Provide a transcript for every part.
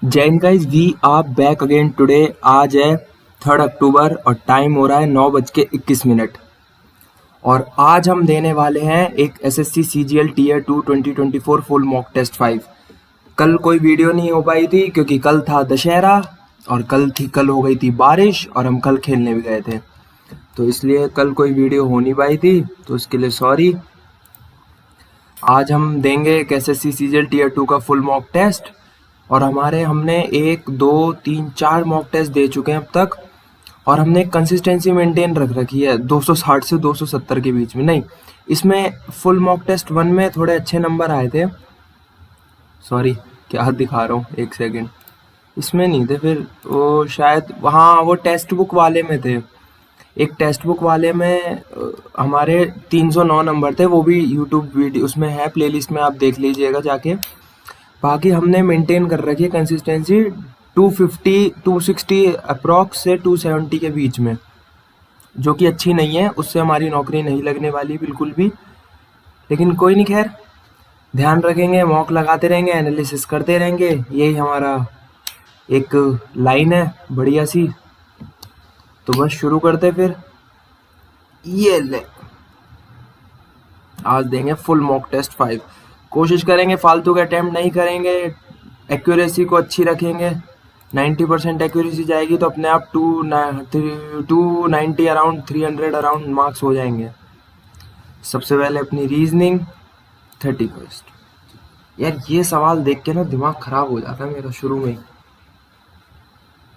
Jain guys we are back again today. आज है 3 अक्टूबर और टाइम हो रहा है 9:21। और आज हम देने वाले हैं एक SSC CGL tier 2 2024 full mock test 5। कल कोई वीडियो नहीं हो पाई थी क्योंकि कल था दशहरा और कल हो गई थी बारिश और हम कल खेलने भी गए थे, तो इसलिए कल कोई वीडियो हो नहीं पाई थी, तो उसके लिए सॉरी। आज हम देंगे एक एसएससी सीजीएल टीयर 2 का फुल मॉक टेस्ट और हमने 1 2 3 4 मॉक टेस्ट दे चुके हैं अब तक और हमने एक कंसिस्टेंसी मेंटेन रख रखी है 260 से 270 के बीच में। नहीं, इसमें फुल मॉक टेस्ट 1 में थोड़े अच्छे नंबर आए थे। सॉरी, क्या दिखा रहा हूँ, एक सेकेंड। इसमें नहीं थे, फिर वो शायद हाँ वो टेक्स्ट बुक वाले में थे। एक टेक्स्ट बुक वाले में हमारे 309 नंबर थे, वो भी यूट्यूब वीडियो उसमें है, प्लेलिस्ट में आप देख लीजिएगा जाके। बाकी हमने मेंटेन कर रखी है कंसिस्टेंसी 250 260 अप्रॉक्स से 270 के बीच में, जो कि अच्छी नहीं है, उससे हमारी नौकरी नहीं लगने वाली बिल्कुल भी। लेकिन कोई नहीं, खैर ध्यान रखेंगे, मॉक लगाते रहेंगे, एनालिसिस करते रहेंगे, यही हमारा एक लाइन है बढ़िया सी। तो बस शुरू करते फिर। ये ले, आज देंगे फुल मॉक टेस्ट 5। कोशिश करेंगे फालतू के अटेम्प्ट नहीं करेंगे, एक्यूरेसी को अच्छी रखेंगे। 90% एक्यूरेसी जाएगी तो अपने आप 290 अराउंड 300 अराउंड मार्क्स हो जाएंगे। सबसे पहले अपनी रीजनिंग 31st। यार ये सवाल देख के ना दिमाग खराब हो जाता है मेरा शुरू में ही।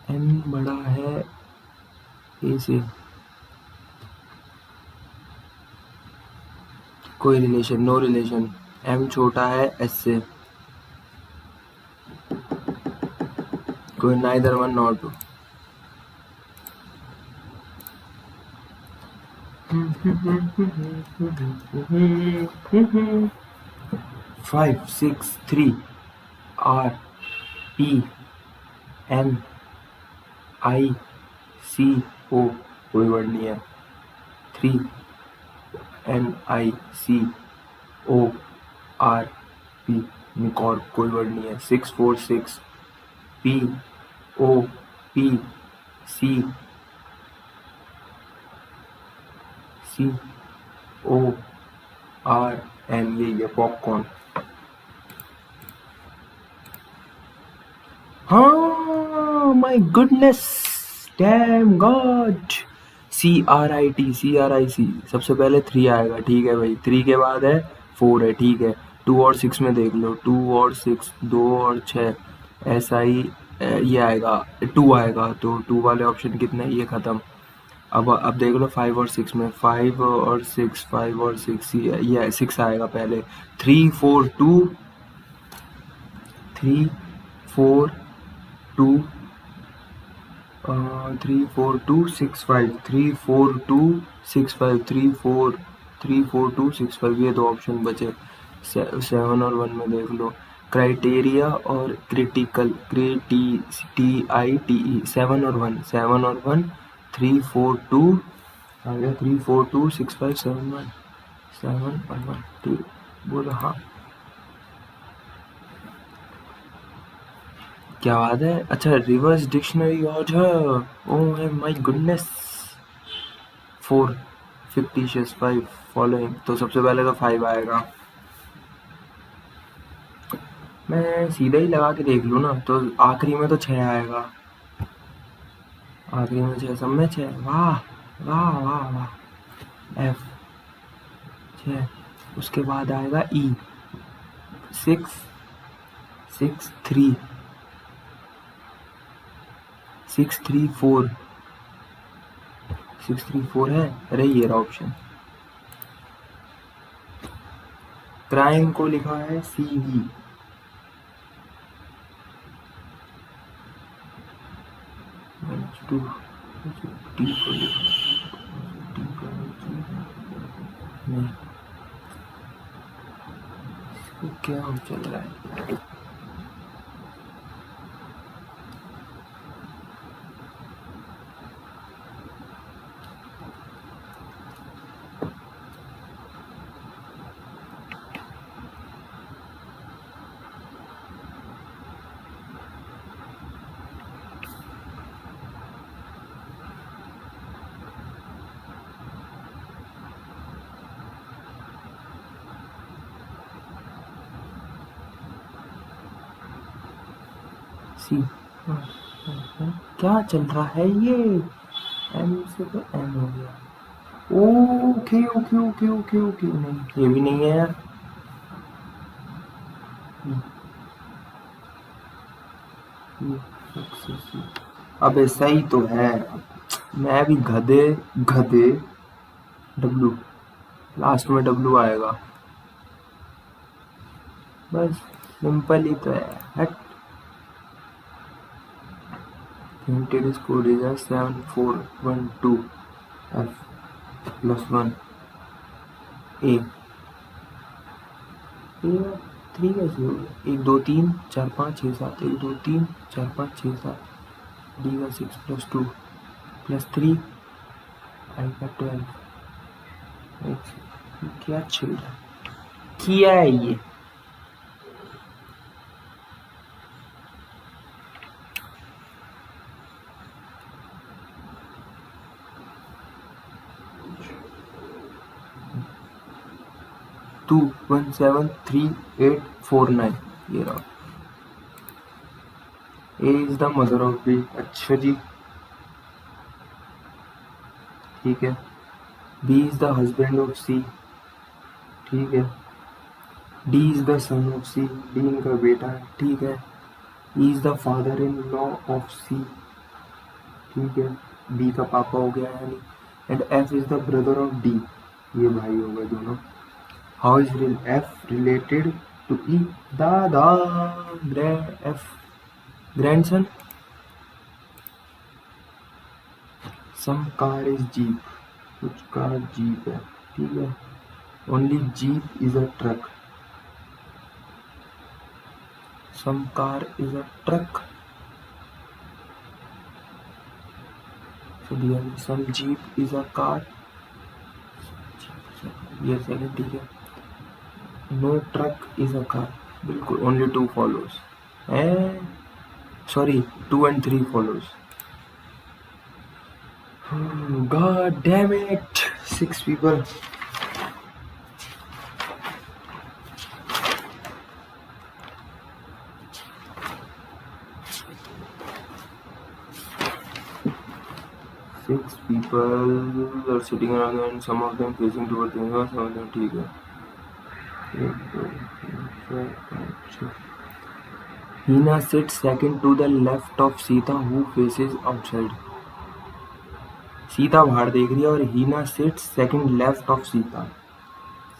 एन बड़ा है ए से, कोई रिलेशन, नो रिलेशन। एम छोटा है एस से, कोई neither one nor two. Five six three R P N I C O, कोई वर्ड नहीं है। 3 N I C O R P, निकॉर, कोई वर्ड नहीं है। 646 P O P C C O R N, ये पॉपकॉर्न। हाँ, my goodness, damn God. CRIT सबसे पहले 3 आएगा, ठीक है भाई। 3 के बाद है 4 है, ठीक है। 2 और 6 में देख लो, 2 और 6, 2 और 6, SI ये आएगा, 2 आएगा, तो 2 वाले ऑप्शन कितने, ये खत्म। अब देख लो 5 और 6 में, 5 और 6, 5 और 6, ये 6 आएगा पहले। 3 4 2 3 4 2 3 4 2 6 5 3 4 2 6 5 3 4 3 4 2 6 5, ये 2 ऑप्शन बचे। 7 और 1 में देख लो, क्राइटेरिया और क्रिटिकल, CRITE, 7 और 1, 7 और 1, 3 4 2 आ गया, 3 4 2 6 5 7 1, 7 और 1, ठीक बोलो। हाँ, क्या बात है। अच्छा, reverse dictionary order, oh my goodness. 4 fictitious 5 following, तो सबसे पहले तो 5 आएगा। मैं सीधा ही लगा के देख लूँ ना, तो आखिरी में तो 6 आएगा, आखिरी में 6, सब में 6। वाह वाह वाह वाह। F 6, उसके बाद आएगा E 6 6 3 6 3 4 6 3 4 है, अरे ये रहा ऑप्शन। क्राइम को लिखा है CV, नहीं, क्या चल रहा है। सी। क्या चल रहा है ये? एम से तो एम हो गया। Okay okay okay okay okay, नहीं ये भी नहीं है यार। अब ऐसा ही तो है। मैं भी गधे गधे। डब्लू, लास्ट में डब्लू आएगा, बस सिंपल ही तो है। हट। Hinted score is a 7-4-1-2 F plus 1 A। ये 3 कैसे हो गया? 1 2 3 4 5 6 7, 1 2 3 4 5 6 7, D का 6 plus 2 plus 3, I का 12। क्या चल रहा है? किया है ये। टू 1 7 3 8 4 9, ये रहा। A is the mother of B। अच्छा जी, ठीक है। B is the husband of C। ठीक है। D is the son of C। D इनका बेटा है। ठीक है। E is the father in law of C। ठीक है। B का पापा हो गया यानी। And F is the brother of D। ये भाई हो गए दोनों। How is F related to E? दादा। F grandson. Some car is jeep. कुछ कार जीप है। ठीक है। Only jeep is a truck. Some car is a truck. Some jeep is a car. ये सेकंड, ठीक है। No truck is a car. बिल्कुल, only 2 follows. Sorry, 2 and 3 follows। God damn it! 6 people. Six people are sitting around and some of them facing towards the river, some of them, ठीक है। 1 2 3 4 5 6। Hina sits second to the left of Sita who faces outside। Sita बाहर देख रही है और Heena sits second left of Sita.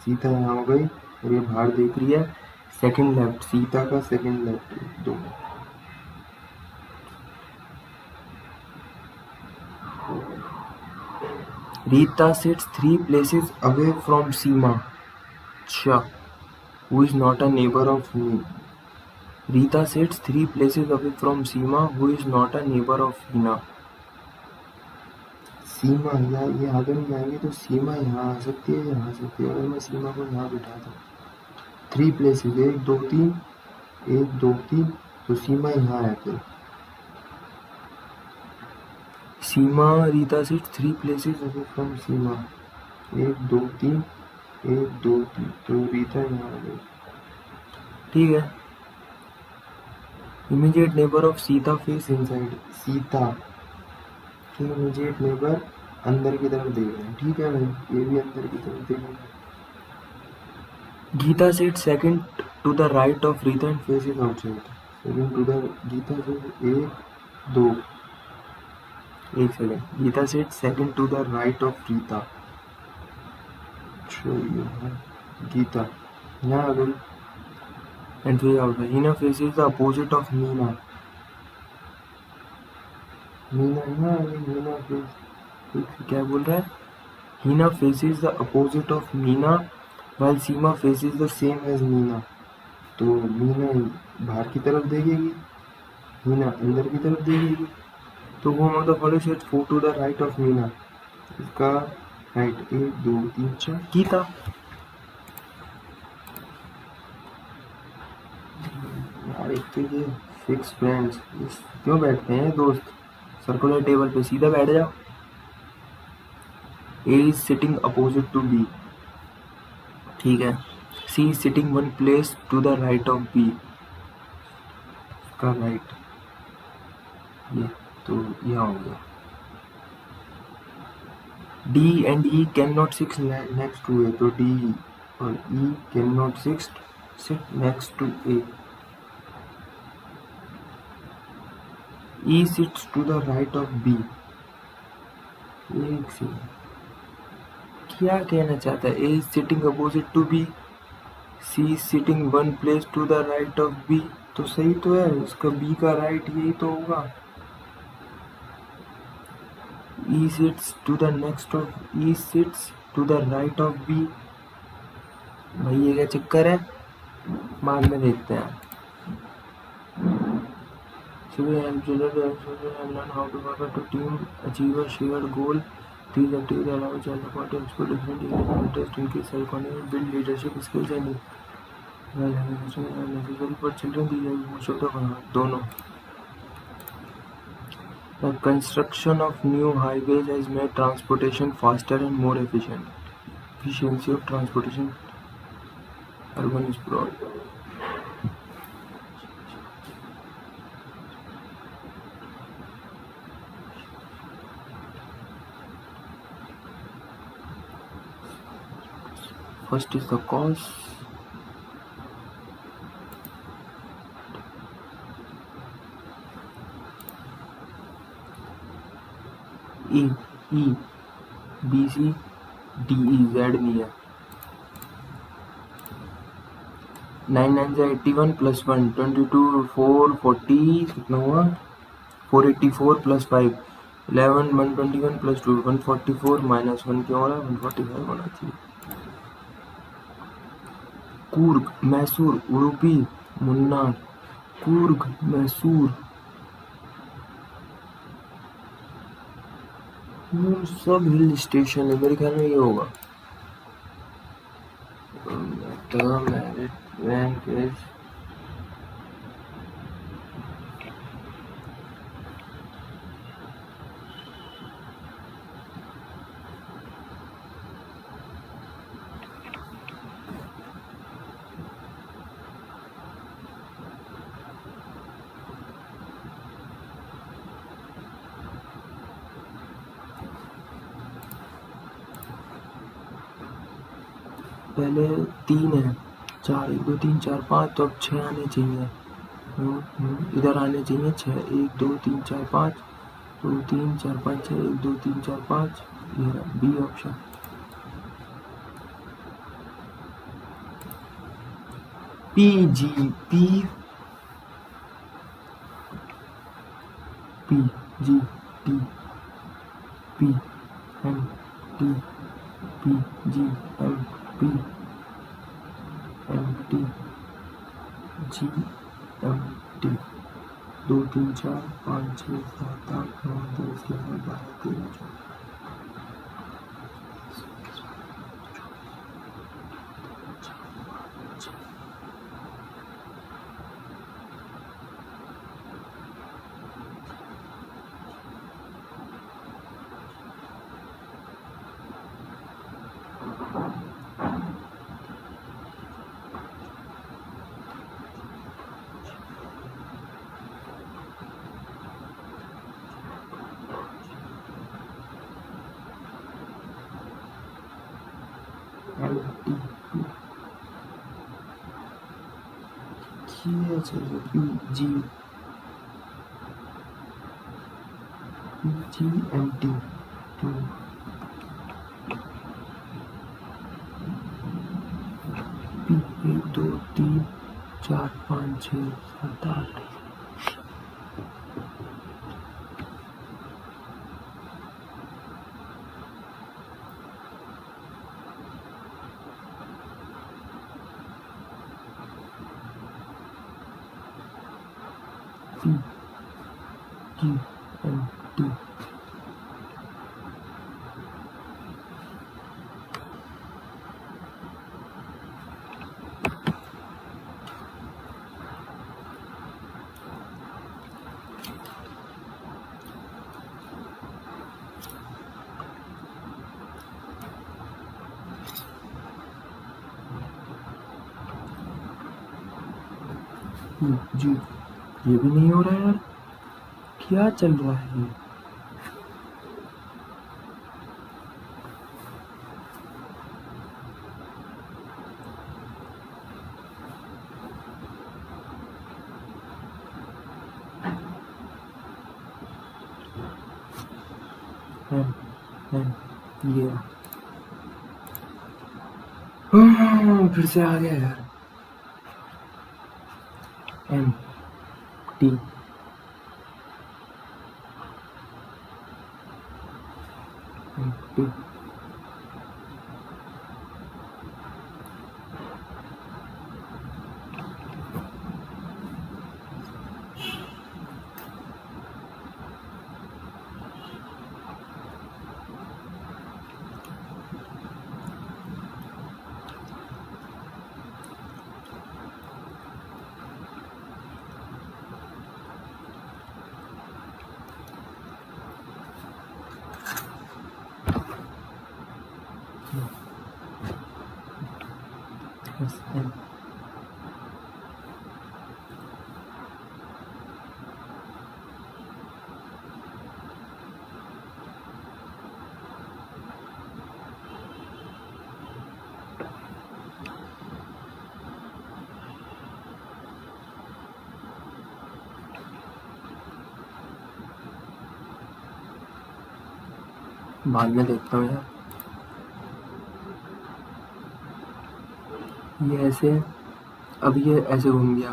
Sita यहाँ हो गई और ये बाहर देख रही है सेकंड लेफ्ट, सीता का सेकंड लेफ्ट दोनों। Rita sits 3 places away from Seema, who is not a neighbor of me। Rita sits 3 places away from Seema, who is not a neighbor of Hina। सीमा या ये आगे नहीं आएंगे तो सीमा यहाँ आ सकती है, यहाँ आ सकती है। अगर मैं सीमा को यहाँ बिठा दूँ, 3 प्लेसेस 1 2 3 1 2 3, तो सीमा यहाँ है। फिर Seema, Rita sits 3 places away from Seema, 1 2 3 1 2 3, तो रीता यहाँ आ गई। ठीक है। Immediate neighbour of Sita face inside. Sita के इमीडिएट नेबर अंदर की तरफ देख रहे हैं। ठीक है भाई, ये भी अंदर की तरफ देख रहे हैं। Geeta sit second to the right of Rita and face is outside. Second to the Geeta से 1 2 1 second. Geeta sit second to the right of Rita. Geeta यहाँ आ गई and face outside. Heena faces the opposite of Meena. Meena यहाँ आ गई। मीना फेस, क्या बोल रहा है? Heena faces the opposite of Meena while Seema faces the same as Meena. तो मीना बाहर की तरफ देखेगी, मीना अंदर की तरफ देखेगी। तो वो हम the follow shed 4 to the right of Meena. इसका राइट 1 2 3 4 गीता। यार एक तो ये फिक्स फ्रेंड्स क्यों बैठते हैं दोस्त? सर्कुलर टेबल पे सीधा बैठ जाओ। A is sitting opposite to B। ठीक है। C is sitting 1 place to the right of B। का राइट ये तो यहाँ हो गया। D and E cannot sit next to A, तो D और E cannot sit next to A. E sits to the right of B. एक से क्या कहना चाहता है? A is sitting opposite to B. C is sitting one place to the right of B. तो सही तो है, उसका B का राइट यही तो होगा। E sits to the right of B. भाई ये क्या चक्कर है? बाद में देखते हैं। Children and children learn how to work as a team, achieve a shared goal. These activities allow child to explore different areas of interest, increase self-confidence, build leadership skills, and necessary for children. These are most of the दोनों. The construction of new highways has made transportation faster and more efficient. Efficiency of transportation, urban sprawl. First is the cause. E, B, C, D, E, Z नहीं है। 9 9 से 81 plus 1 22 4 40 कितना हुआ? 484 plus 5 11 121 plus 2 144 minus 1 क्या हो रहा है? 145 होना चाहिए। कूर्ग, मैसूर, उडुपी, मुन्नार। कूर्ग, मैसूर, सब हिल स्टेशन है, मेरे ख्याल में ये होगा। The merit rank is पहले 3 है, 4 1 2 3 4 5, तो अब 6 आने चाहिए। इधर आने चाहिए 6 1 2 3 4 5 2 3 4 5 6 1 2 3 4 5। ये B option. P G P P G T P M T P G M P M T G M T 2 3 4 5 6 7 8 9 10 11 12 13 14। GMT तो P 1 2 3 4 5 6 7 8। GMT जी ये भी नहीं हो रहा है यार, क्या चल रहा है? ये फिर से आ गया यार। एम टी एम बाद में देखता हूँ यार। ये ऐसे, अब ये ऐसे घूम गया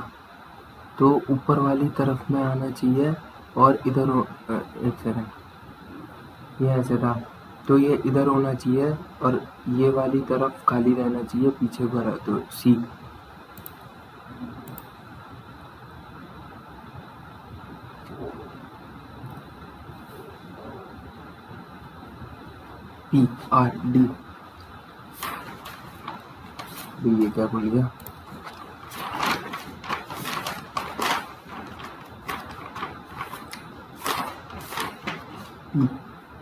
तो ऊपर वाली तरफ में आना चाहिए और इधर एक सेकंड, ये ऐसे था तो ये इधर होना चाहिए और ये वाली तरफ खाली रहना चाहिए, पीछे भरा तो सी। पी आर डी, ये क्या बोल गया? P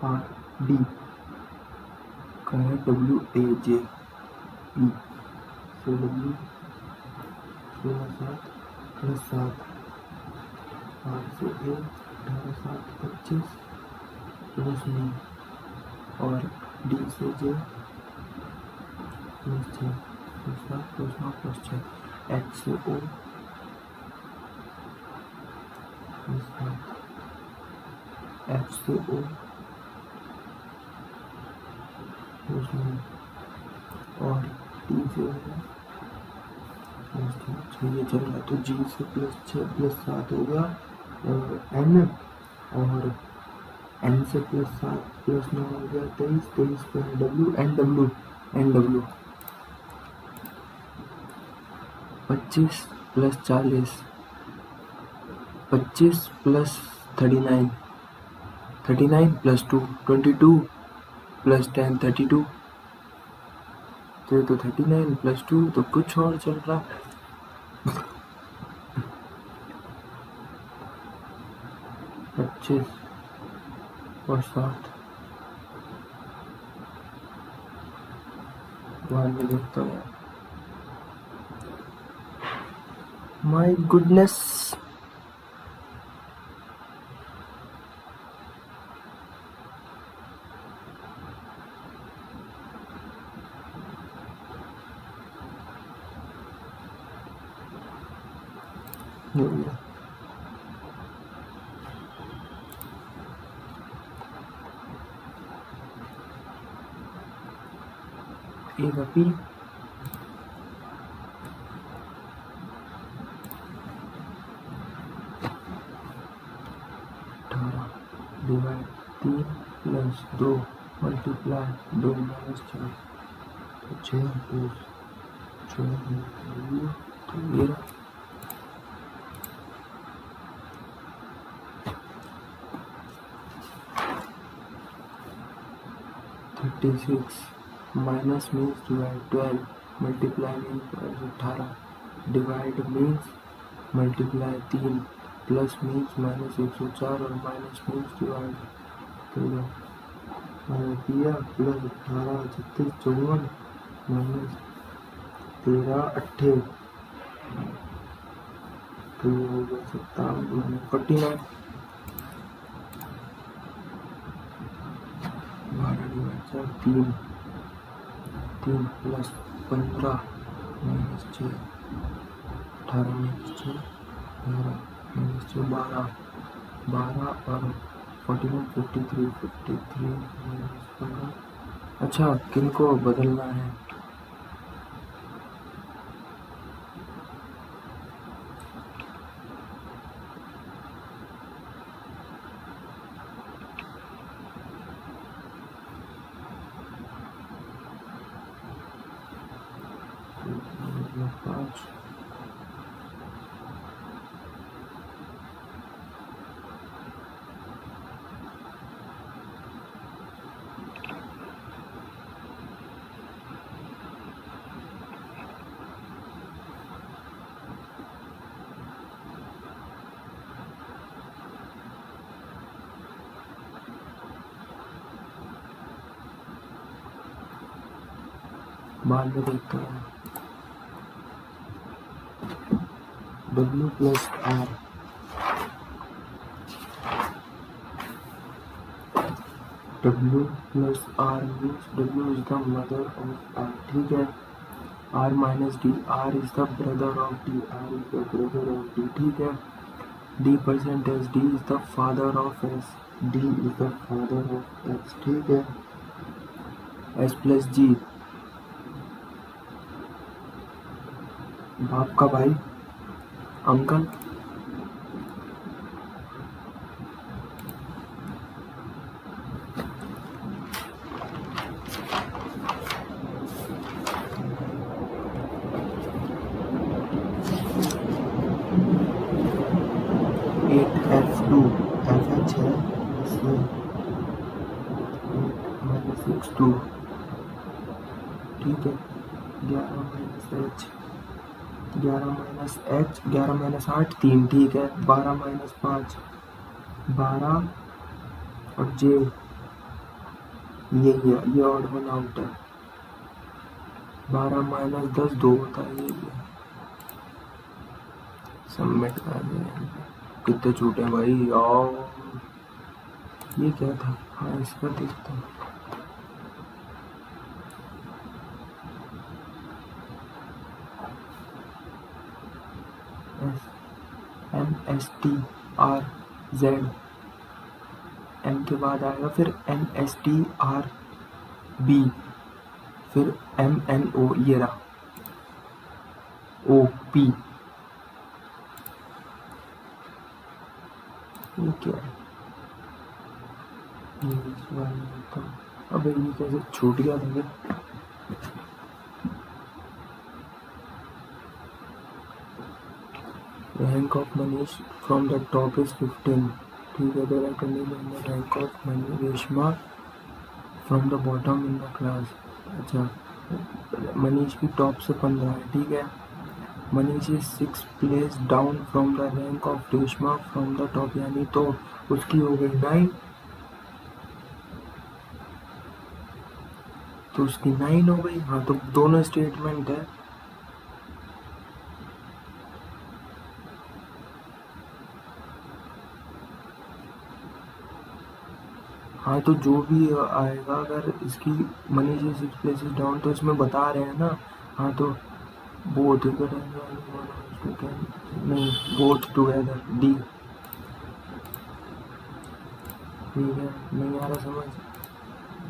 R D W A J P से डब्ल्यू 16 7 + 7 8 से 1 18 7 25 प्लस 9 और डी से जे +6 + 7 + 9 + 6 एच से ओ +7 एफ से ओ +9 और टी से ये चल रहा तो जी से +6 + 7 होगा एन, और एन से +7 + 9 हो गया 23 23 पर डब्ल्यू एन डब्ल्यू 25 + 40 25 + 39 39 + 2 22 + 10 32 तो 39 + 2 तो कुछ और चल रहा। 25 और 7 बाद में देखता हूँ। माय गुडनेस, एक अपी 18 डिवाइड 3 + 2 मल्टीप्लाई 2 - 4 तो 6 + 4 तो ये 36 minus means divide 12 multiply means 18 divide means multiply 3 plus means -104 और माइनस मीन्स डिवाइड 13 दिया प्लस 18 36 54 माइनस 13 28 तो ये हो गया 57 49। 4 3 3 प्लस 15 माइनस 6 18 माइनस 6 11 माइनस 6 12 12 और 41 53 माइनस 15। अच्छा, किनको बदलना है? पाँच बाद में देखते हैं। W plus R W plus R means W is the mother of R, ठीक है। R minus D, R is the brother of D, R is the brother of D, ठीक है। D percentage, D is the father of S, D is the father of S, ठीक है। S plus G, बाप का भाई, uncle. F2 FH है, इसमें minus X2, ठीक है। 11 minus H, 11 minus H, 11 minus 8 3, ठीक है। 12 माइनस 5 12 और J ये और 1 आउट है। 12 माइनस 10 2 होता है, ये सबमिट कर दिया। कितने छूटे भाई? और ये क्या था? हाँ, इसका देखता हूँ। MSTRZ, M के बाद आएगा फिर MSTRB, फिर MNO, ये रहा OP। ये क्या है? अब ये कैसे छूट गया था? Rank of Manish from the top is 15, ठीक है। There are 20 rank of Reshma from the bottom in the class. अच्छा, मनीष की टॉप से 15 है, ठीक है। Manish is 6 place down from the rank of Reshma from the top, यानी तो उसकी हो गई 9, तो उसकी 9 हो गई। हाँ, तो दोनों स्टेटमेंट है। हाँ, तो जो भी आएगा, अगर इसकी मनी से 6 प्लेसेस डाउन, तो इसमें बता रहे हैं ना। हाँ, तो बोथ नहीं, बोथ टुगेदर डी, ठीक है। नहीं आ रहा समझ,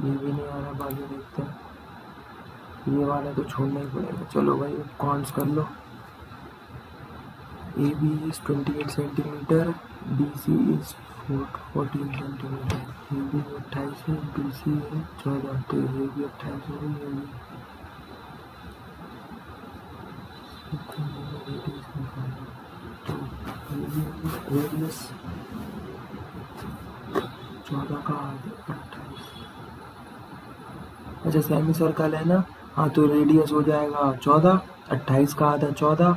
ये भी नहीं आ रहा, बाद में देखते हैं। ये वाला तो छोड़ना ही पड़ेगा। चलो भाई, कॉन्स कर लो। A B is 28 centimetre, B C is 14 centimetre, A B 28 है, बी सी है 14, तो ये भी 28 हो गई। रेडियस 14 का आधा 28। अच्छा, सेमी सर्कल है ना। हाँ, तो रेडियस हो जाएगा 14, 28 का आधा 14।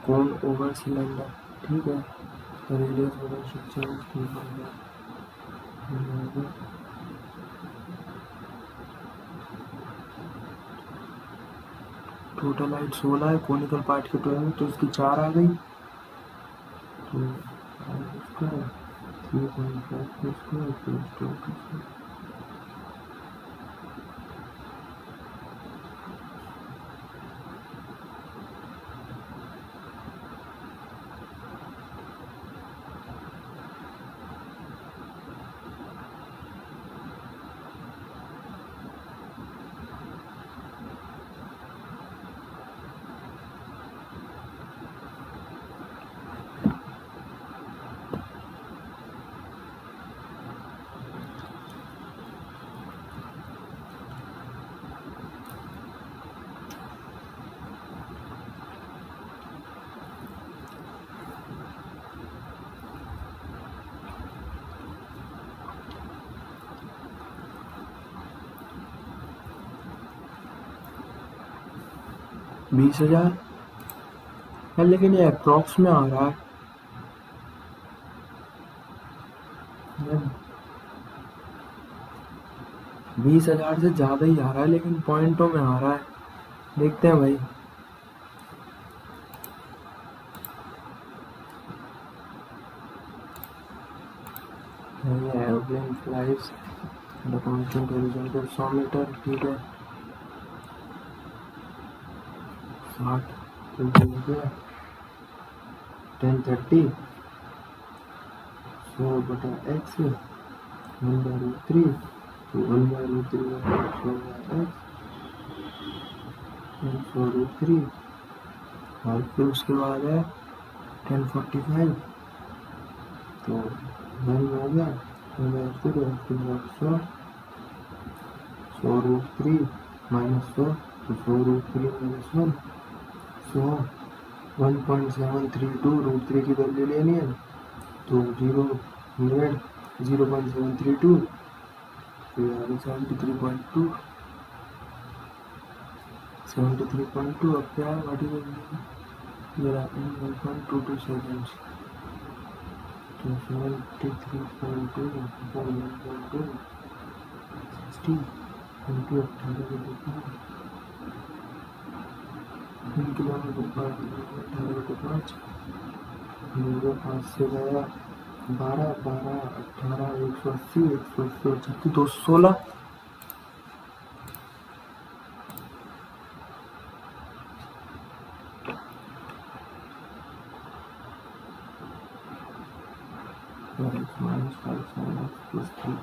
कोन ओवर सिलेंडर, ठीक है। रेडियस होगा 46, टोटल हाइट 16 है, कोनिकल पार्ट की 12 है, तो इसकी 4 आ गई। तो स्क्वायर 3.5 स्क्वायर प्लस 2 20,000 है, लेकिन ये अप्रॉक्स में आ रहा है। 20,000 से ज़्यादा ही आ रहा है, लेकिन पॉइंटों में आ रहा है। देखते हैं भाई। एरोप्लेन फ्लाइज 100 मीटर, ठीक है। 60 तो हो गया 1030 100/x 1/√3 तो 1/√3 100/3 और फिर उसके बाद है 1045 तो 1 हो गया, फिर उसके बाद 100/3 -100 तो 100/3 -1 100 1.732 √3 की वैल्यू लेनी है, तो 0.732 फिर आगे 73.2 अब क्या है, व्हाट इज ये 1.22 सेकेंड्स, तो 73.2 1.2 60 इंटू 18 के कितना, 3 किलोमीटर पर 18/5 5 से गया 12 12 18 180 180 36 216 -5 7 +3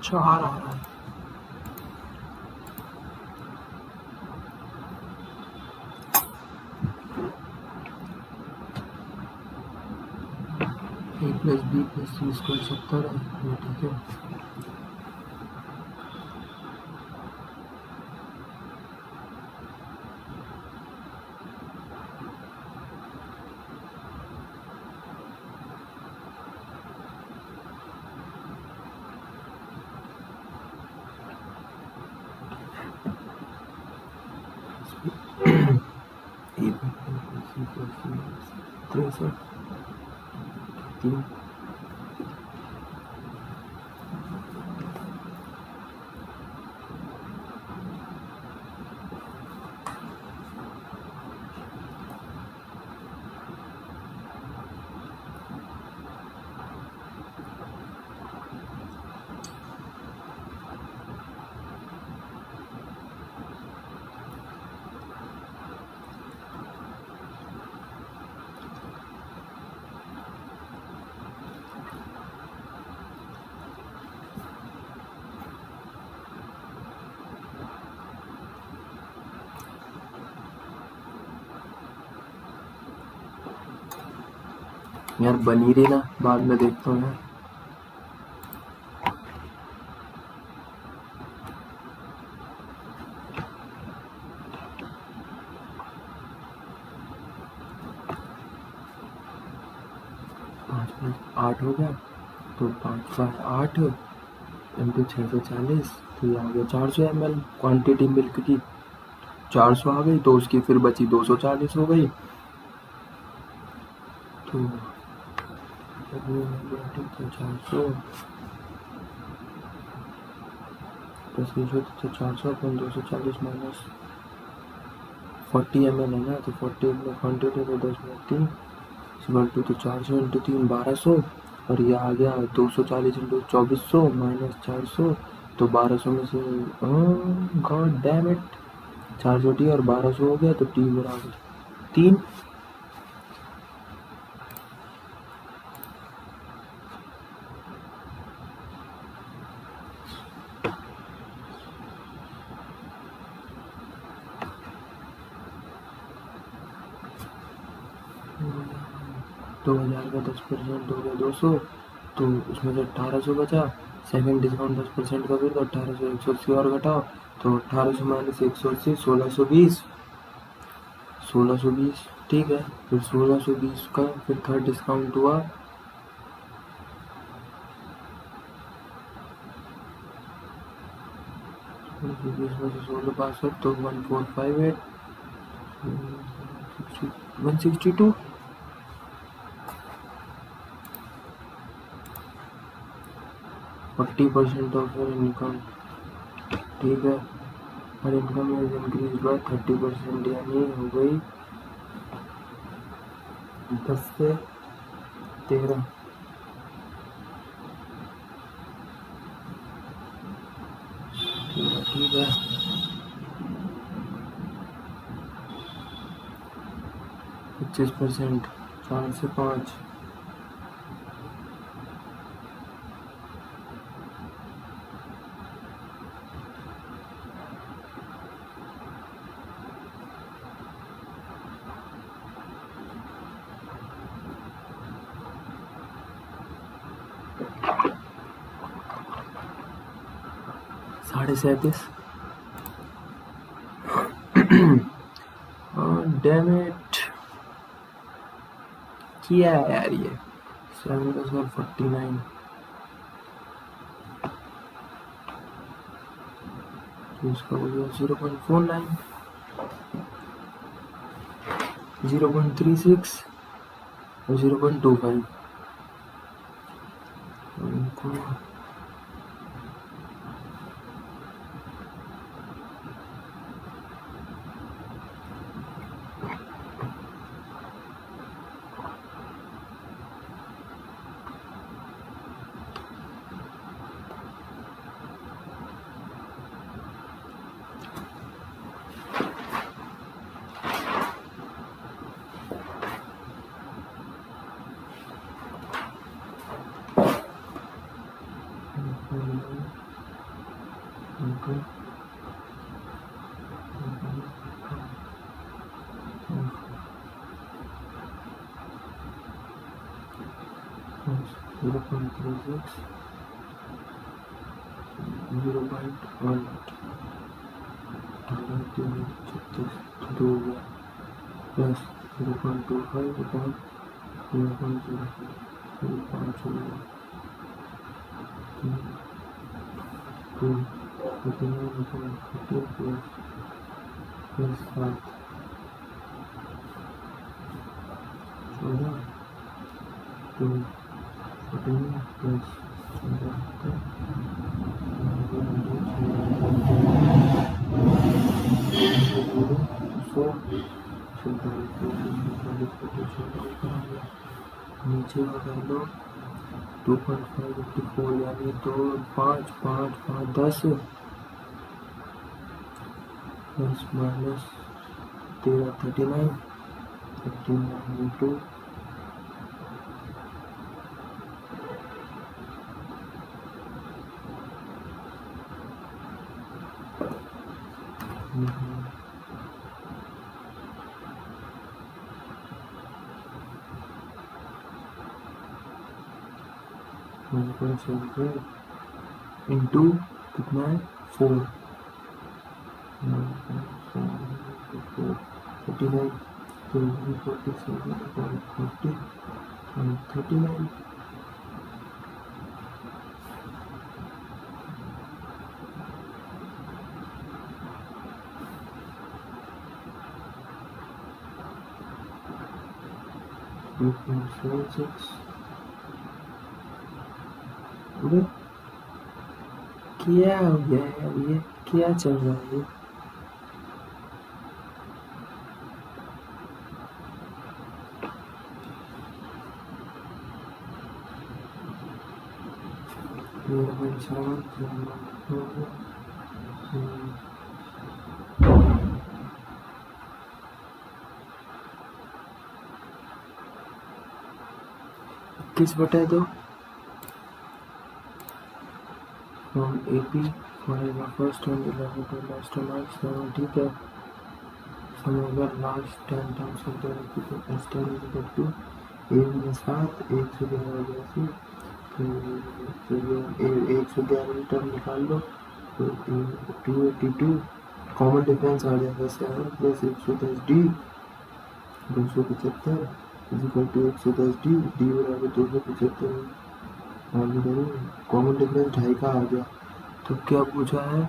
4 आ रहा है। a + b + c² 70 है, ये ठीक है। a + c + 63 3 63 यार बनी रही ना, बाद में देखता हूँ यार। पाँच पाँच 8 हो गया, तो 5 बाय 8 इंटू 640, तो ये आ गया 400 ml क्वांटिटी मिल्क की। 400 आ गई, तो उसकी फिर बची 240 हो गई। तो 400 प्लस 400 अपॉन 240 माइनस 40 ml है ना, तो 40 में क्वान्टिटी तो 10 में 3 इक्वल टू, तो 400 इंटू 3 1200, और ये आ गया 240 इंटू 2400 माइनस 400, तो 1200 में से गॉड डैम इट, 400 टी और 1200 हो गया, तो टी बराबर 3। दो हज़ार का 10% हो गया 200, तो उसमें से 1800 बचा। सेकंड डिस्काउंट 10% का फिर, तो 1800 180 और घटाओ, तो 1800 माइनस 180 1620, 1620 ठीक है। फिर 1620 का फिर थर्ड डिस्काउंट हुआ, में से 16 तो 1458 162 40% ऑफ योर इनकम, ठीक है। और इनकम इज इंक्रीज बाय 30%, यानी हो गई 10 से 13, ठीक है। 25% 4 से 5, साढ़े 37, डैम इट, किया है यार ये 7+49, तो इसका हो गया 0.49, 0.36 और 0.25। इनको zero point 36, 0.1 2 प्लस 0.25 अपॉन 0.05 5 हो गया 2 प्लस 7 14 2 14 प्लस 100 नीचे का कर लो 2.5 यानी तो 5 5 5 10 प्लस माइनस 13 39 इंटू 0.36 1.75 इंटू कितना है 4 39 तो 47.40 39 2.76 क्या हो गया यार, ये क्या चल रहा है? 21/2 from AP for first 20 level to last marks 7 ठीक है समझकर last 10 terms of the repeated S 10 is equal to 1 में 7 111 तो 111 टर्म निकाल लो तो 282 कॉमन डिफरेंस आ जाएगा 7 plus 110 D 275 is equal to 110 D D बराबर 275 आगे करो कॉमन डिफरेंस 2.5 का आ गया तो क्या पूछा है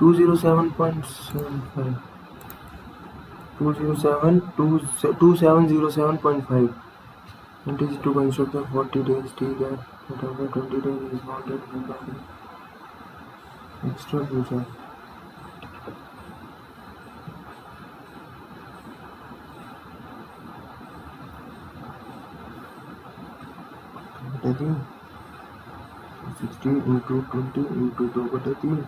207.75 2707.5 it is to construct the 40 days ठीक है whatever 20 days is wanted extra पूछा बता दी 16 into 20 into 2/3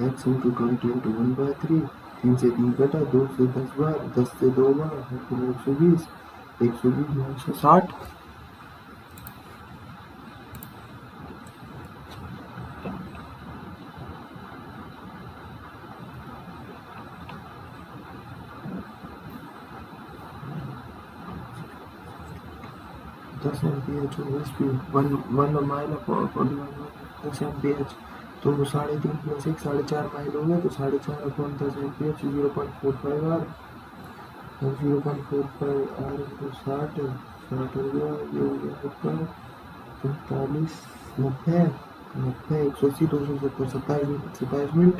x into 20 into 1/3 3 से 3 कटा 2 से 10 बार 10 से 2 बार 120 120 10 एम्पियर स्पीड 1 माइल 10 एम्पियर तो 3.5 प्लस 1 4.5 माइल हो गया तो 4.5/10 एम्पियर 0.45 आर और 0.45 आर तो 60 हो गया ये हो गया आपका 45 90 180 270 27 मिनट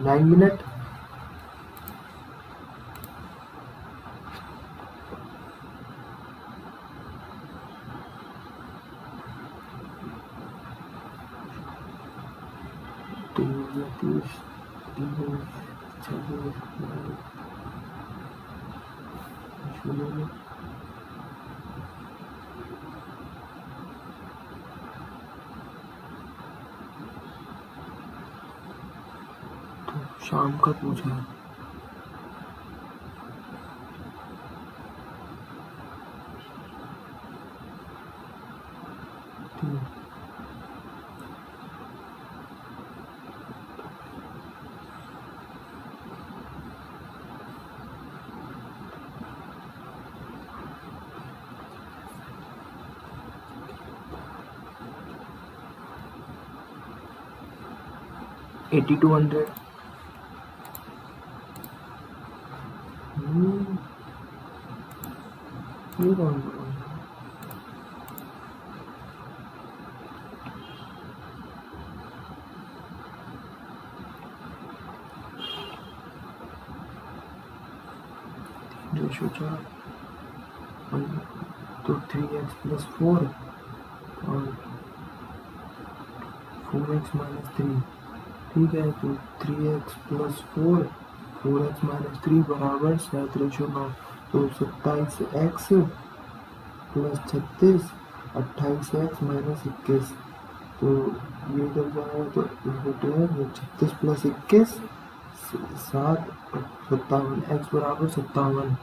9 मिनट शाम का पूछा है $8200 ये कौन रेशो 4 तो 3x + 4 और 4 4x माइनस 3, ठीक है। तो 3x प्लस 4, 4x माइनस 3 बराबर 7/9। तो 27x प्लस 36, 28x माइनस 21। तो ये इधर जाएगा तो इनवर्टर है, ये 36 प्लस 21 7, 57, x बराबर 57।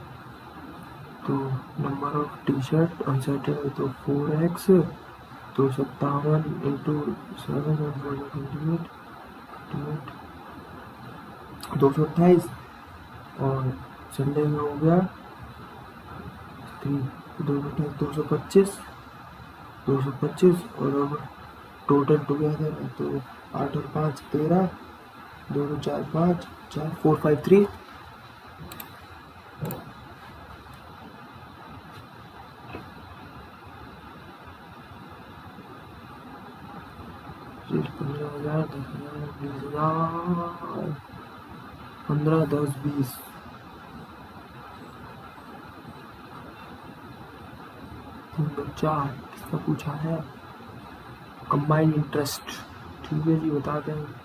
तो number of T shirt uncertain है तो 4x, तो 57 इंटू 7 और 28, 228। और संडे में हो गया 3, 228, 225। और अब टोटल टुगेदर है तो 8 और 5 13, 2 2 4 5, 4 4 5 3। फिर 15,000, 10,000, 20,000, 15, 10, 20। बच्चा किसका पूछा है? कंबाइंड इंटरेस्ट, ठीक है जी, बताते हैं।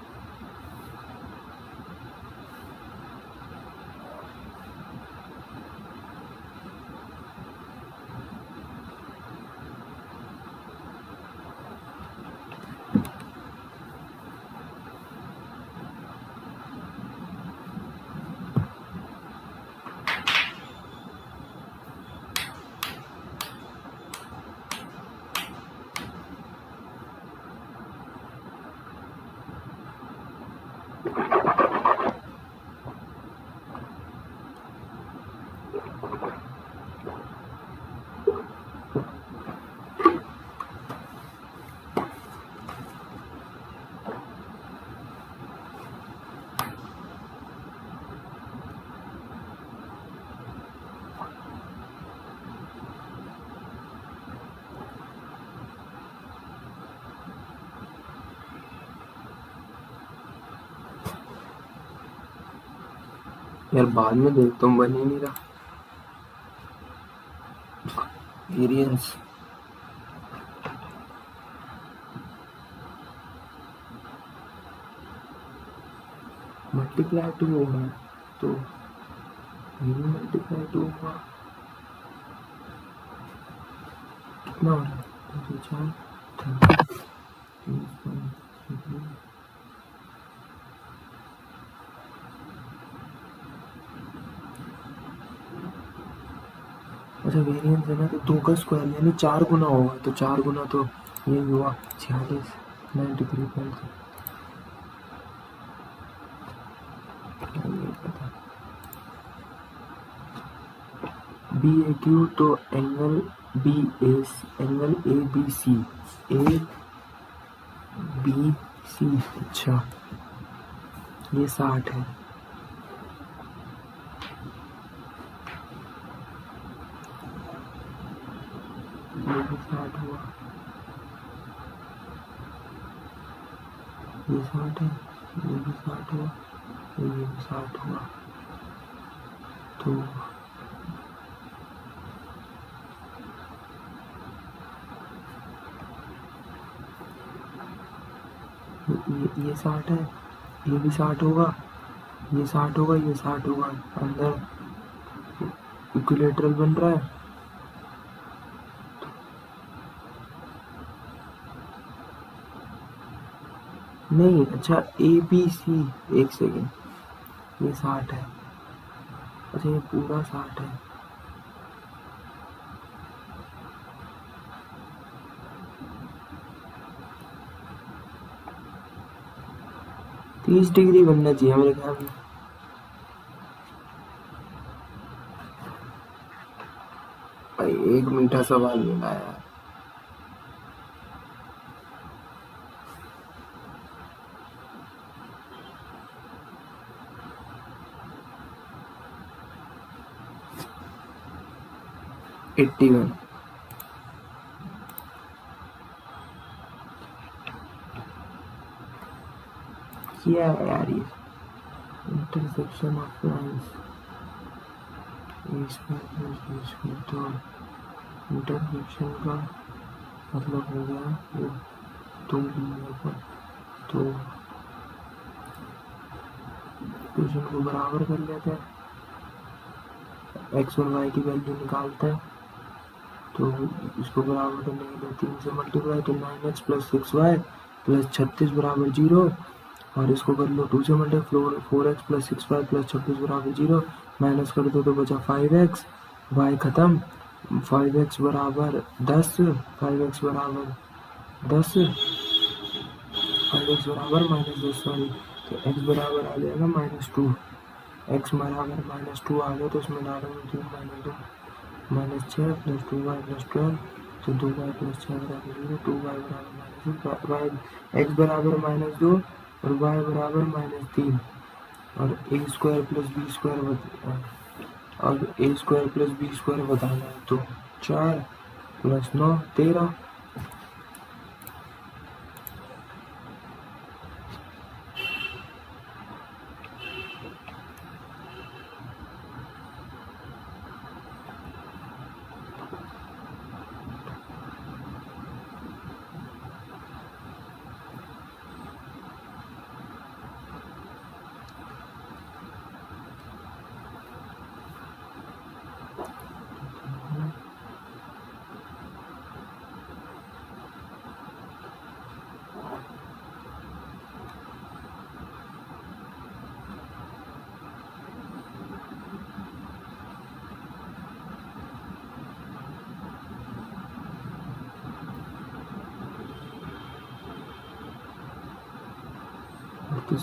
यार बाद में देखता हूँ, बन ही नहीं रहा वेरिएंस। मल्टीप्लाई टू होगा तो ये भी मल्टीप्लाई टू होगा, कितना हो रहा है? 4 अच्छा वेरिएंस है ना, तो 2 का स्क्वायर यानी 4 गुना होगा, तो 4 गुना तो ये हुआ 46, 93.6। बी ए क्यू, तो angle B S, angle A B C, A B C, अच्छा ये 60 है। ये भी 60 हुआ, ये 60 है, ये भी 60 हुआ, ये भी 60 हुआ। तो ये 60 है, ये भी 60 होगा, ये 60 होगा, ये 60 होगा। अंदर इक्विलेटरल बन रहा है, नहीं अच्छा ए बी सी, एक सेकेंड, ये 60 है, अच्छा ये पूरा 60 है। तीस डिग्री बनना चाहिए मेरे ख्याल में। भाई एक मीठा सवाल मिला यार। एट्टी-1। क्या है यार ये? इंटरसेक्शन ऑफ लाइन्स, तो इंटरसेक्शन का मतलब हो गया वो 2 बिंदुओं पर तो इक्वेशन को बराबर कर लेते हैं, एक्स और वाई की वैल्यू निकालते हैं। तो इसको बराबर करने के लिए 3 से मल्टीप्लाई, तो 9x प्लस 6y प्लस 36 बराबर 0, और इसको कर लो 2 से multiply, 4x plus 6y plus 26 बराबर 0, माइनस कर दो तो बचा 5x, y खत्म, 5x बराबर 10, 5x बराबर 10, 5x बराबर -10, सॉरी, तो x बराबर आ जाएगा -2, x बराबर -2 आ गया, तो उसमें डालेंगे 3 -6 प्लस 2y प्लस 12, तो 2y प्लस 6 बराबर 0, 2y बराबर -1, x बराबर -2 और y बराबर -3, और a square plus b square बताना है, तो 4 प्लस 9 13।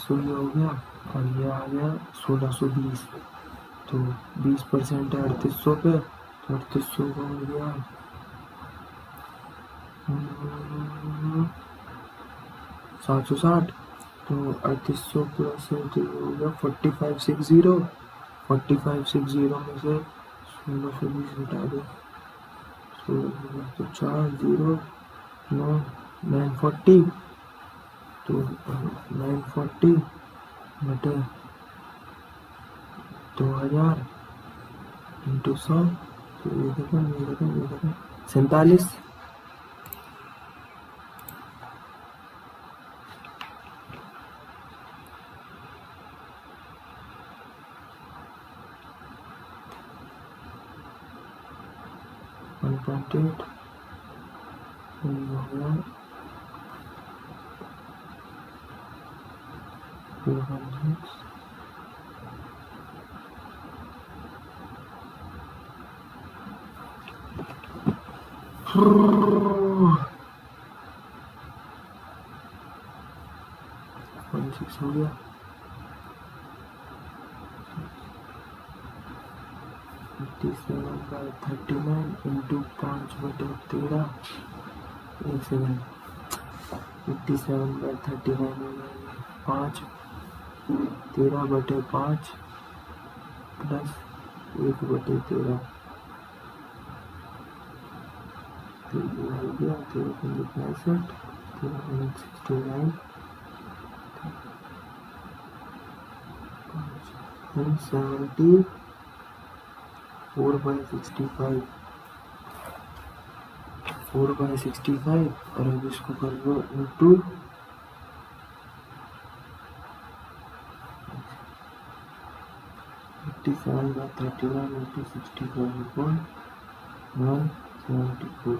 तो ये हो गया, और ये आ गया 1620, तो 20% है 3800 पे, तो 3800 का हो गया 760, तो 3800 प्लस हो गया 4560, 4560 में से 1620 घटा दो, 16 तो 4 0 9 940, तो 940 बटे 2000 इंटू 100, तो ये खत्म 47। .8 6 हो गया, 57/39 इंटू 5/13, 1 सेकेंड, 57/39 हो जाएगा 5, 13/5 प्लस 1/13, तो ये हो गया 13.65, 13.69, 74/65, 4/65, और अब इसको कर लो इंटू 57/39 इंटू 65/174,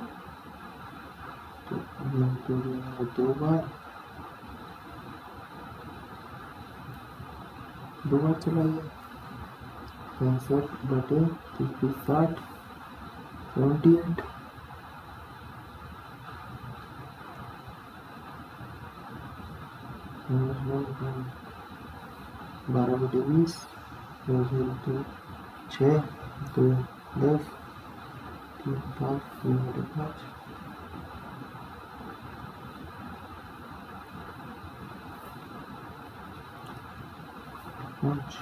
तो इंटू 2 बार चला गया, 65/60 78, -12/20, 6 2 10 3 5 3/5, 5।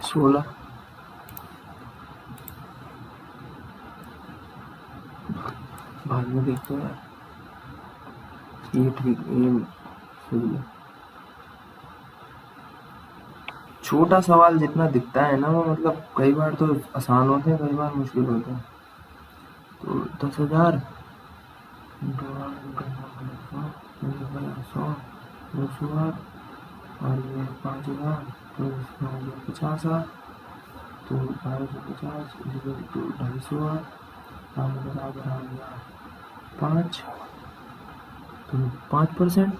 16 बाद में देखते हैं यार, ये ठीक, ये सही है। छोटा सवाल जितना दिखता है ना वो मतलब कई बार तो आसान होते हैं, कई बार मुश्किल होते हैं। तो 10,000 100 200 और ये 5,000, तो इसमें हो गया 50,000, तो 1250 तो 250, बराबर आ गया 5, तो 5%।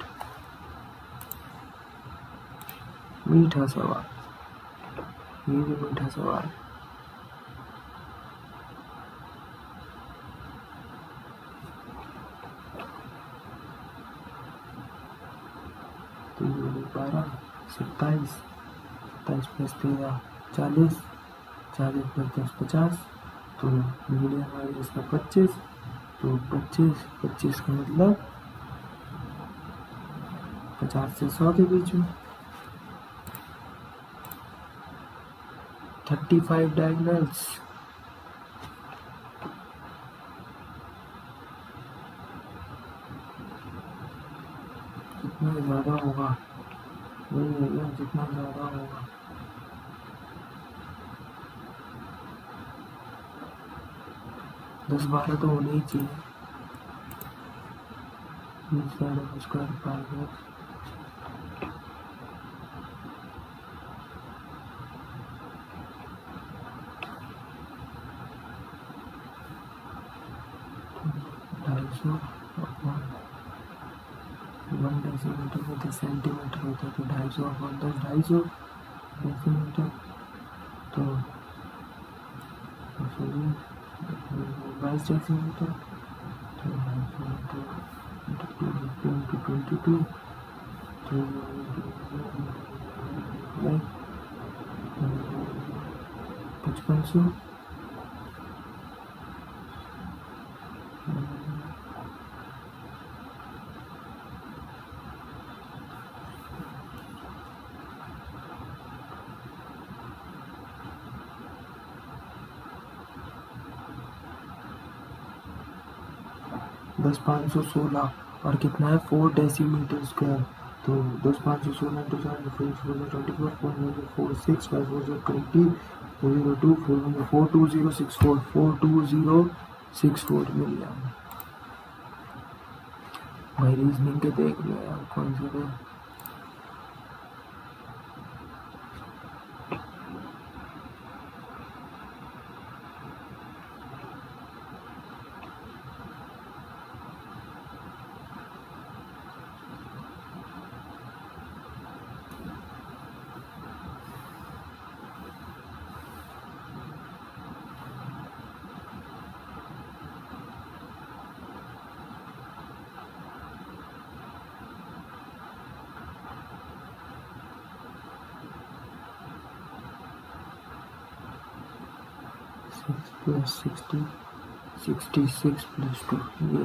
मीठा सवाल, ये भी मीठा सवाल। तो ये 12, 27, 27 प्लस 13 40, 40 प्लस 10 50, तो मीडियम है इसका 25, तो 25 का मतलब 50 से 100 के बीच में। 35 डायगोनल्स, जितना ज़्यादा होगा वही होगा, जितना ज़्यादा होगा। दस 12 तो होने ही चाहिए। स्क्वायर पावर 250 1 डेसीमीटर में 10 सेंटीमीटर होता है, तो 250 अपॉन 10 250 डेसीमीटर, तो 22 डेसीमीटर, तो 22 तो 5500, 10,516 और कितना है 4 डेसीमीटर स्क्वायर, तो 10,516 इंटू 7 4 4 6 5 4 20 402 42064 42064 मिल गया भाई। रीजनिंग के देख लो यार कौन से थे। प्लस 60 66 प्लस 2 ये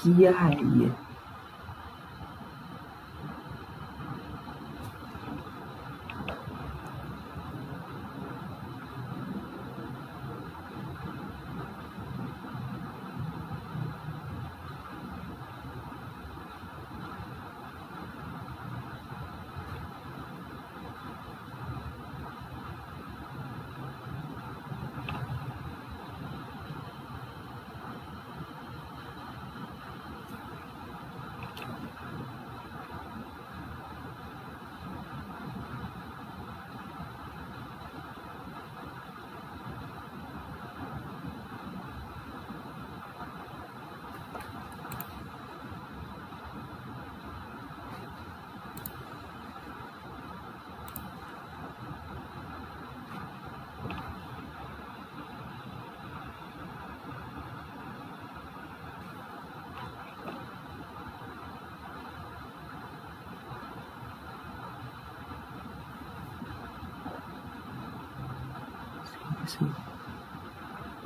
किया है ये।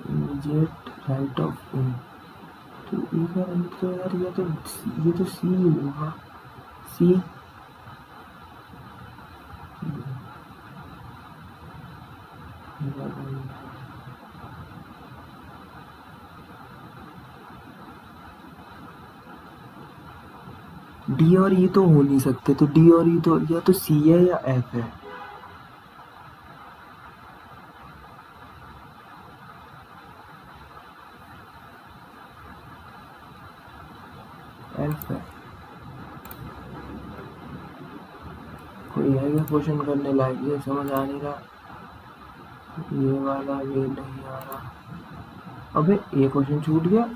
इमीडिएट राइट ऑफ तो ई का रंग तो यार ये तो सी हुआ। सी डी और ई तो हो नहीं सकते, तो डी और ई तो या तो सी है या एफ है। एफ है। कोई है क्या क्वेश्चन करने लायक? ये समझ आ नहीं रहा, ये वाला ये नहीं आ रहा। अबे ये क्वेश्चन छूट गया।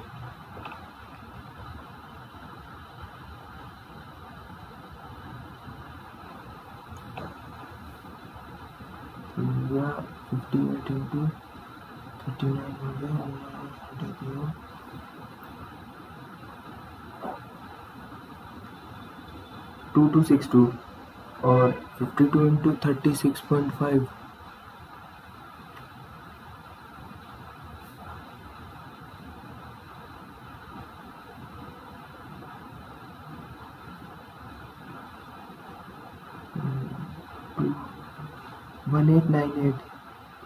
या 58 इंटू 39 हो गया, 2262 और 52 इंटू 36.5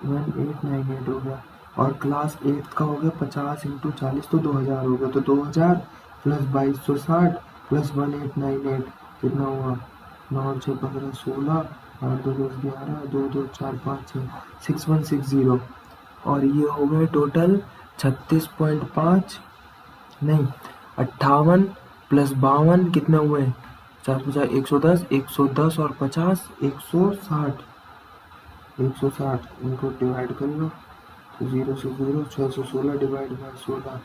1898 हो गया। और क्लास 8 का हो गया 50 इंटू 40 तो 2000 हो गया। तो 2000 प्लस 2260 प्लस 1898 कितना हुआ? 9 6 15 16 8 2 10 11 2 2 4 5 6 6160। और ये हो गए टोटल 36.5 नहीं 58 प्लस 52 कितने हुए? 4 50 110 और 50 160 इनको डिवाइड कर लो तो 0 से 0 616 डिवाइड बाय 16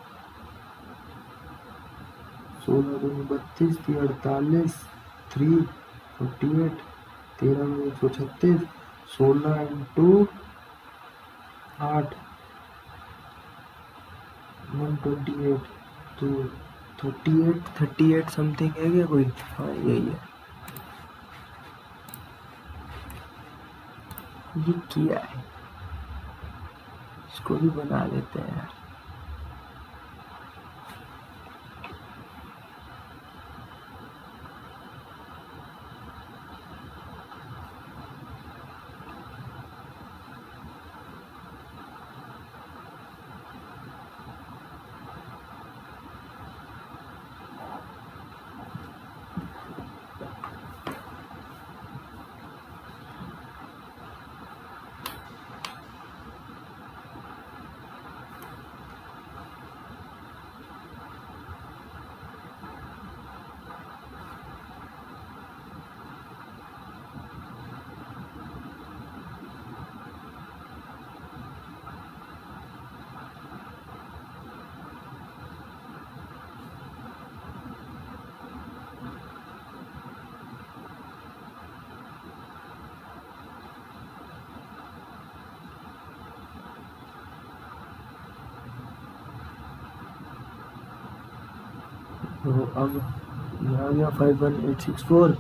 16 दूनी 32 3 48 3 48 13 में 136 16 इंटू 8 128 तो 38 समथिंग है क्या कोई? हाँ यही है। ये किया है, इसको भी बना लेते हैं यार। तो अब यहाँ आ गया 51864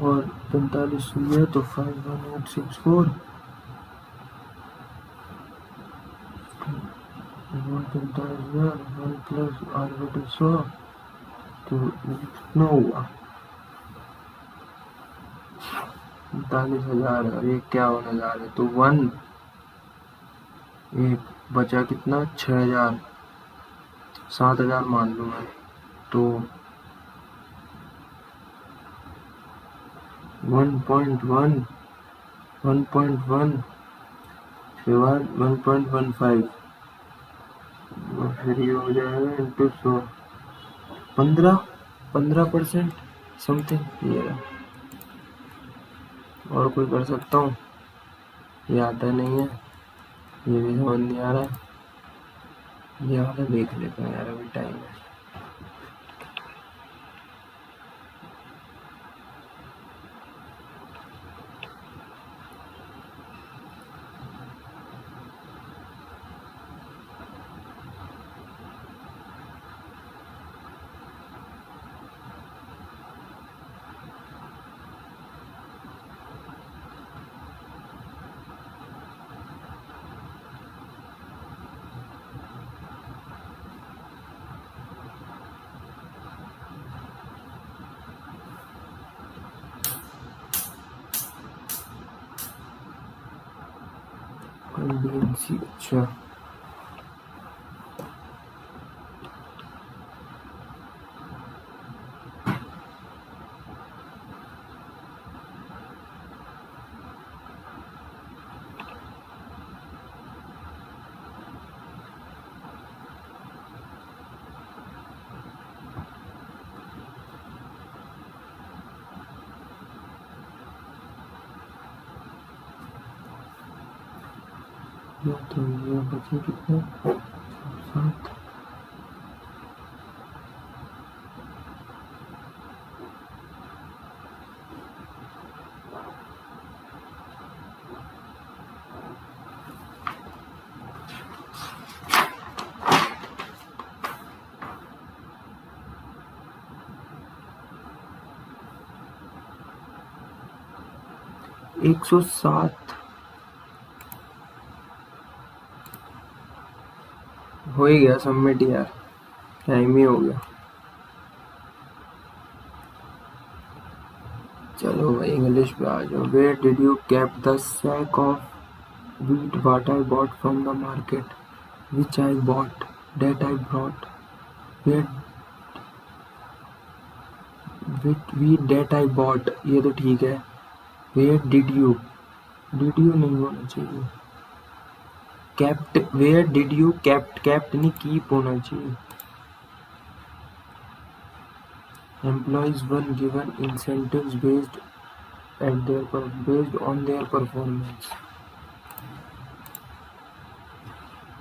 और 45 हुए तो 51864 1 प्लस 8/100 तो कितना हुआ? 45,000 और ये क्या होने जा रहा है? तो 1 एक बचा कितना? 6,000 7,000 मान लो मैं। तो 1.1 1.1 के बाद 1.15 और फिर ये हो जाएगा इंटू 100 15% समथिंग ये रहा। और कोई कर सकता हूँ? ये आता नहीं है, ये भी समझ नहीं आ रहा है। ये वाला देख लेते हैं यार, अभी टाइम है। BNC, अच्छा। तो ये बचे कितने, 7। एक 107 हो ही गया सबमिट यार, टाइम ही हो गया। चलो भाई इंग्लिश पे आ जाओ। Where did you keep the sack of wheat what I bought from the market, which I bought, that I brought, where wheat that I bought, ये तो ठीक है। Where did you नहीं होना चाहिए। Kept, where did you kept नहीं keep होना चाहिए। Employees were given incentives based on their performance.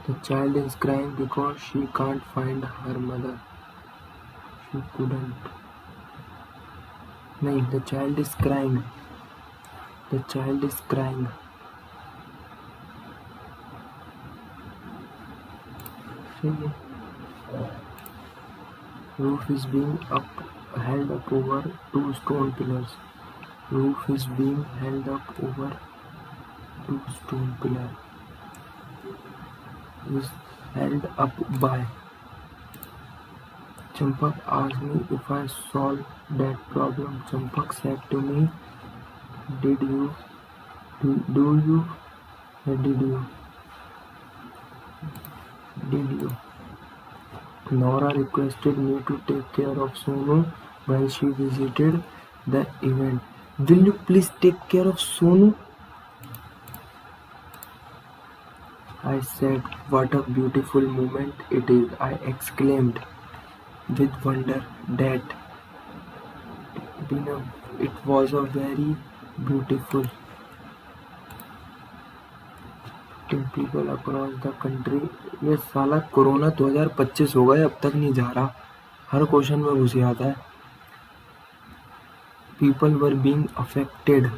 The child is crying because she can't find her mother. She couldn't. नहीं, the child is crying. The child is crying. Roof is being held up over 2 stone pillars. Roof is being held up over 2 stone pillars. Is held up by. Champak asked me if I solved that problem. Champak said to me, did you? Do you? Did you? Did you? Nora requested me to take care of Sonu while she visited the event. Will you please take care of Sonu? I said, what a beautiful moment it is, I exclaimed with wonder that it was a very beautiful. People across the country. ये साला corona 2025 हो गया, अब तक नहीं जा रहा, हर question में घुस आता है। People were being affected.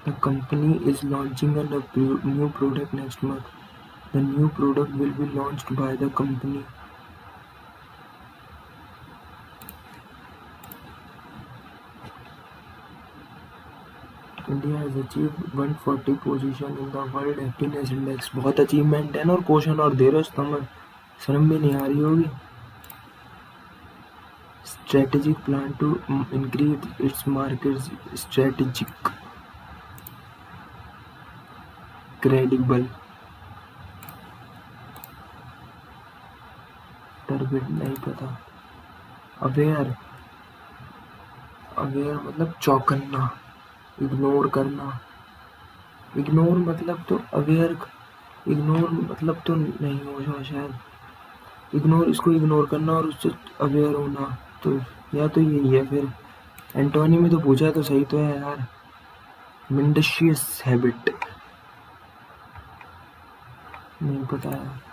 The company is launching a new product next month. The new product will be launched by the company. India has achieved 140 position in the World Happiness Index. बहुत achievement है ना, और question और दे रहे हो, समझ शर्म भी नहीं आ रही होगी। Strategic plan to increase its market strategic credible turbid नहीं पता। अवेयर मतलब चौकन्ना, इग्नोर करना। इग्नोर मतलब तो अवेयर, इग्नोर मतलब तो नहीं होगा शायद। इग्नोर, इसको इग्नोर करना और उससे अवेयर होना, तो या तो यही है फिर। एंटोनी में तो पूछा तो सही तो है यार। मेंडेशियस हैबिट नहीं पता है।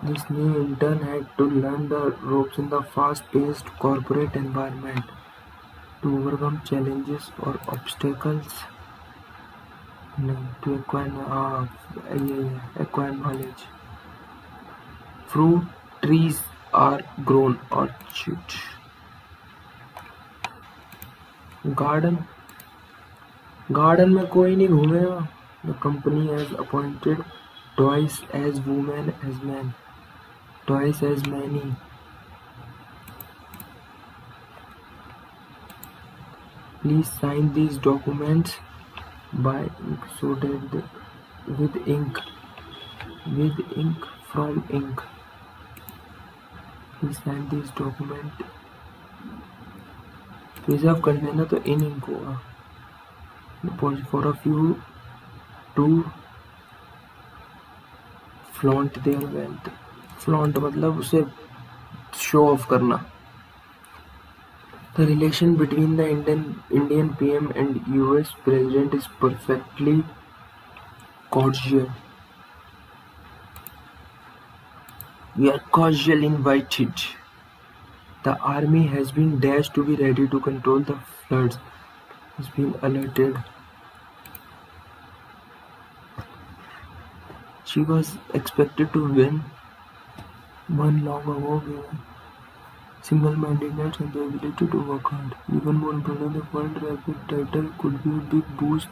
This new intern had to learn the ropes in the fast-paced corporate environment to overcome challenges or obstacles. To acquire knowledge. Fruit trees are grown orchards. Garden में कोई नहीं घूमेगा. The company has appointed twice as women as men. Twice as many. Please sign these documents by ink so that with ink from ink. Please sign these document. Preserve कर देना तो इन ink होगा. For a few to flaunt their wealth. Flaunt मतलब उसे show off करना. The relation between the Indian PM and US President is perfectly cordial. We are cordially invited. The army has been dashed to be ready to control the floods. Has been alerted. She was expected to win long ago given single-mindedness and the ability to work hard. Even more important, the World Rapid title could be a big boost.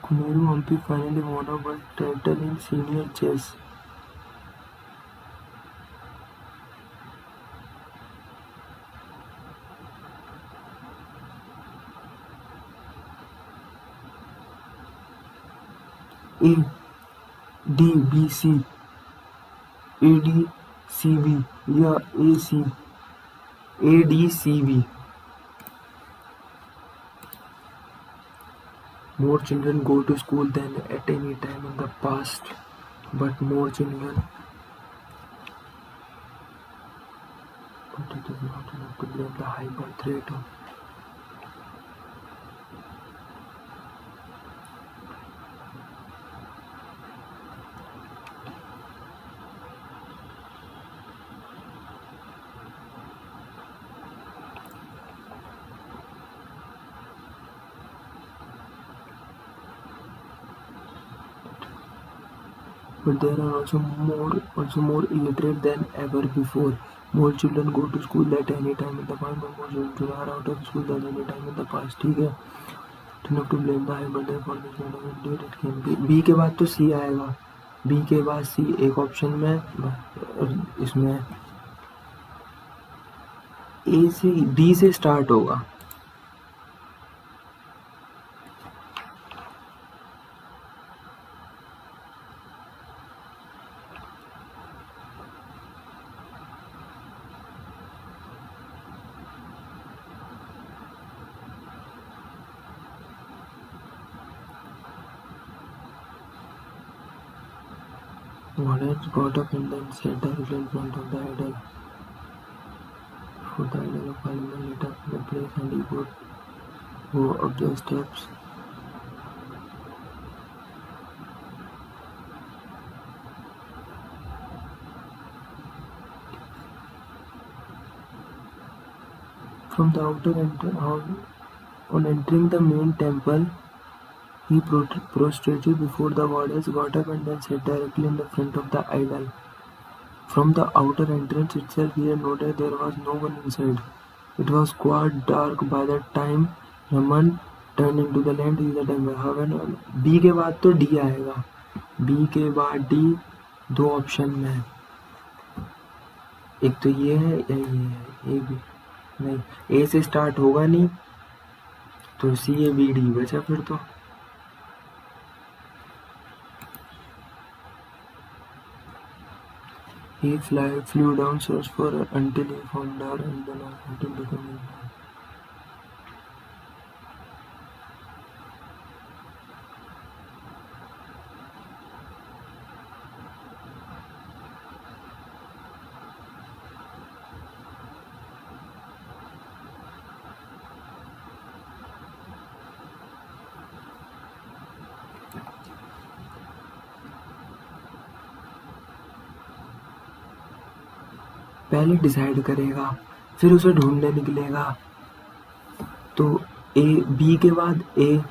Kumeru Humphrey finally won a world title in senior chess. A D B C A D C B या A C A D C B. More children go to school than at any time in the past, but more children. But it is not enough to blame the high birth rate of. But there are also more illiterate than ever before. More children go to school at any time in the past, but more children are out of school than any time in the past. ठीक है. Enough to blame the high birthday for this kind of indeed it can be. B के बाद तो C आएगा. B के बाद C एक option में इसमें A से D से स्टार्ट होगा. Goddess got up and then sat directly in front of the idol. For the idol of Parliament lit up the place and he would go up the steps. From the outer on entering the main temple, he prostrated before the goddess, got up and then sat directly in the front of the idol. From the outer entrance itself, he had noted there was no one inside. It was quite dark by the time Raman turned into the land in the temple. However, B के बाद तो D आएगा. B के बाद D दो option में है. एक तो ये है या ये है. A B नहीं. A से स्टार्ट होगा नहीं तो C A B D बचा फिर तो. He flew down search for her until he found her and then until becoming her. पहले डिसाइड करेगा फिर उसे ढूंढने निकलेगा. तो A B के बाद A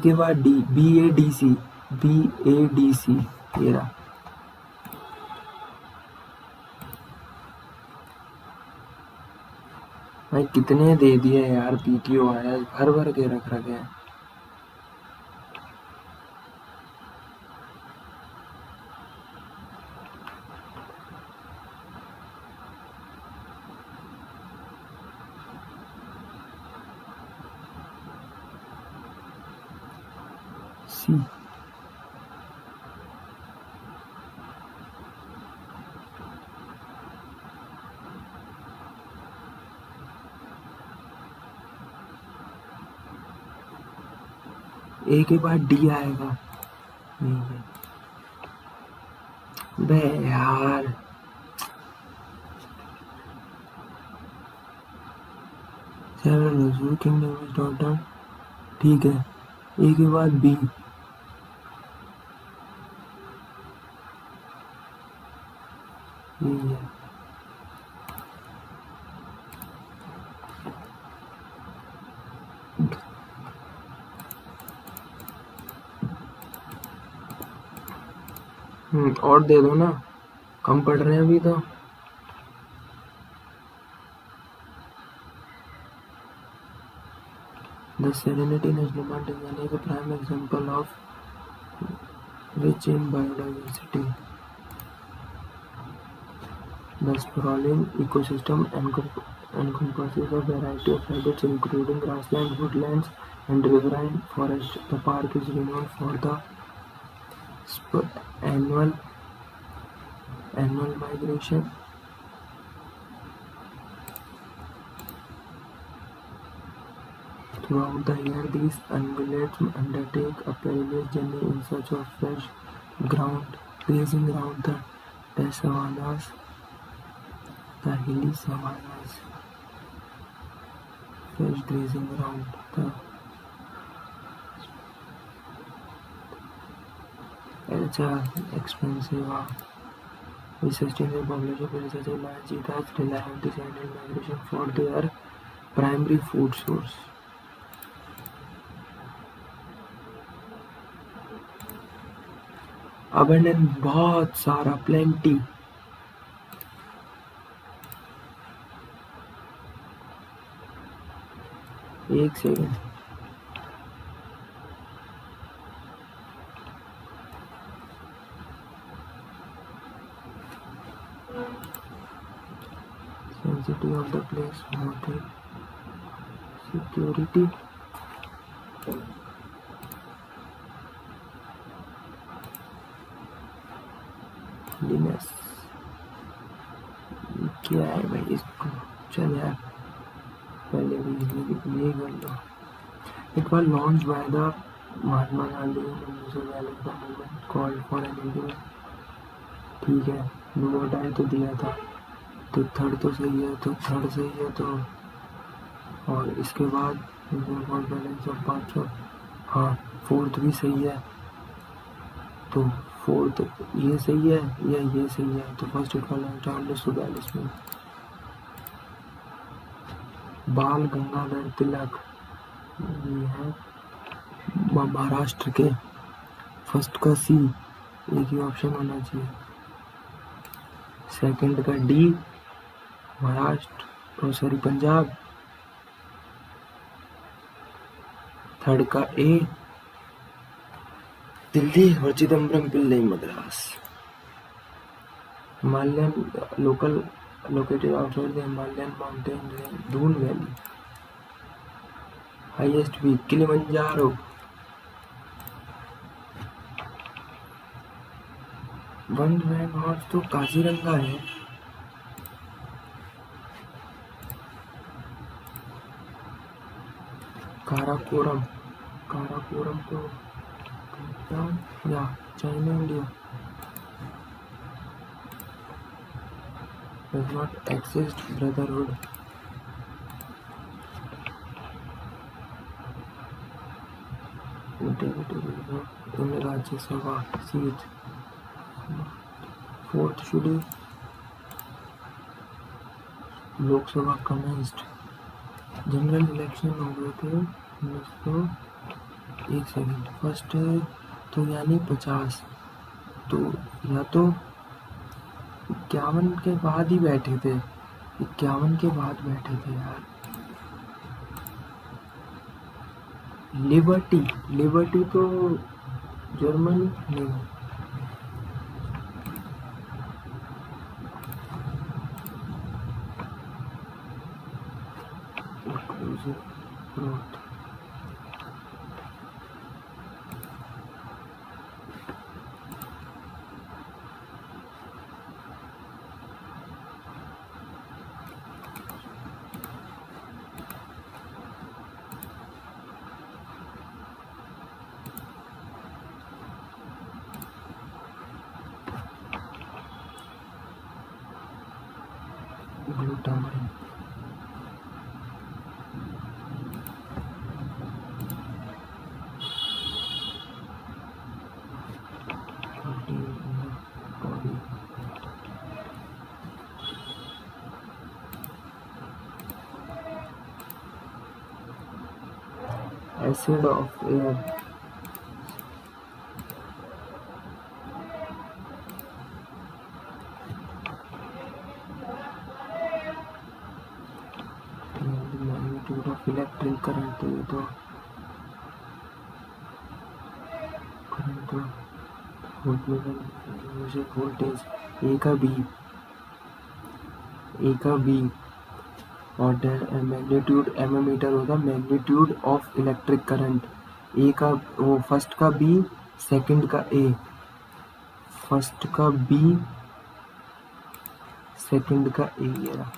के बाद D B A D C B A D C ये रहा. भाई कितने दे दिए यार. PTO आया भर के रख रखे हैं. सी। ए के बाद डी आएगा, नहीं है बे यार। किंगडम, ठीक है, ए के बाद बी, यही है। और दे दो ना, कम पढ़ रहे हैं अभी तो। The Serenity National Mountain is a prime example of rich in biodiversity. The sprawling ecosystem encompasses a variety of habitats including grassland, woodlands, and riverine forests. The park is renowned for the annual migration throughout the year. These ungulates undertake a perilous journey in search of fresh ground, grazing around the savannas, the hilly savannas, fresh grazing around the. It's expensive. We sustain the population of such a large cheetahs rely on this annual migration for their primary food source. Abundant, बहुत सारा, plenty. एक second, sensitivity of the place, motive, security, cleanliness. क्या है भाई इसको, चल यार पहले भी ये कर लो। It was launched by the Mahatma Gandhi in the movement called for an India. ठीक है, वोट आए तो दिया था, तो थर्ड तो सही है, तो थर्ड सही है तो। और इसके बाद बैलेंस ऑफ 500, हाँ फोर्थ भी सही है, तो फोर्थ ये सही है या ये सही है, तो फर्स्ट इट वाला 1942 में। बाल गंगाधर तिलक, ये है महाराष्ट्र के। फर्स्ट का सी, एक ही ऑप्शन होना चाहिए। सेकंड का D, Maharashtra, sorry Punjab. Third का ए, दिल्ली, और Chidambaram Pillai, Madras. Himalayan local located outside the Himalayan mountain range, Doon Valley. Highest peak, Kilimanjaro. One rank horse तो काजीरंगा है। काराकोरम, काराकोरम तो या China, India. does not exist brotherhood. in Rajya Sabha seat. Fourth schedule, लोक सभा commenced. General election हो गए थे 1900, एक सेकंड, फर्स्ट तो यानी 50, तो या तो 51 के बाद ही बैठे थे, 51 के बाद बैठे थे यार। लिबर्टी, लिबर्टी तो जर्मनी नहीं, glutamine, acid of air, magnitude of electric current, तो ये तो current तो वोल्टेज ए का बी और मैग्नीट्यूड एमीमीटर होगा magnitude of electric current, A का वो फर्स्ट का बी, सेकंड का ए, फर्स्ट का बी, सेकंड का ए, ये रहा।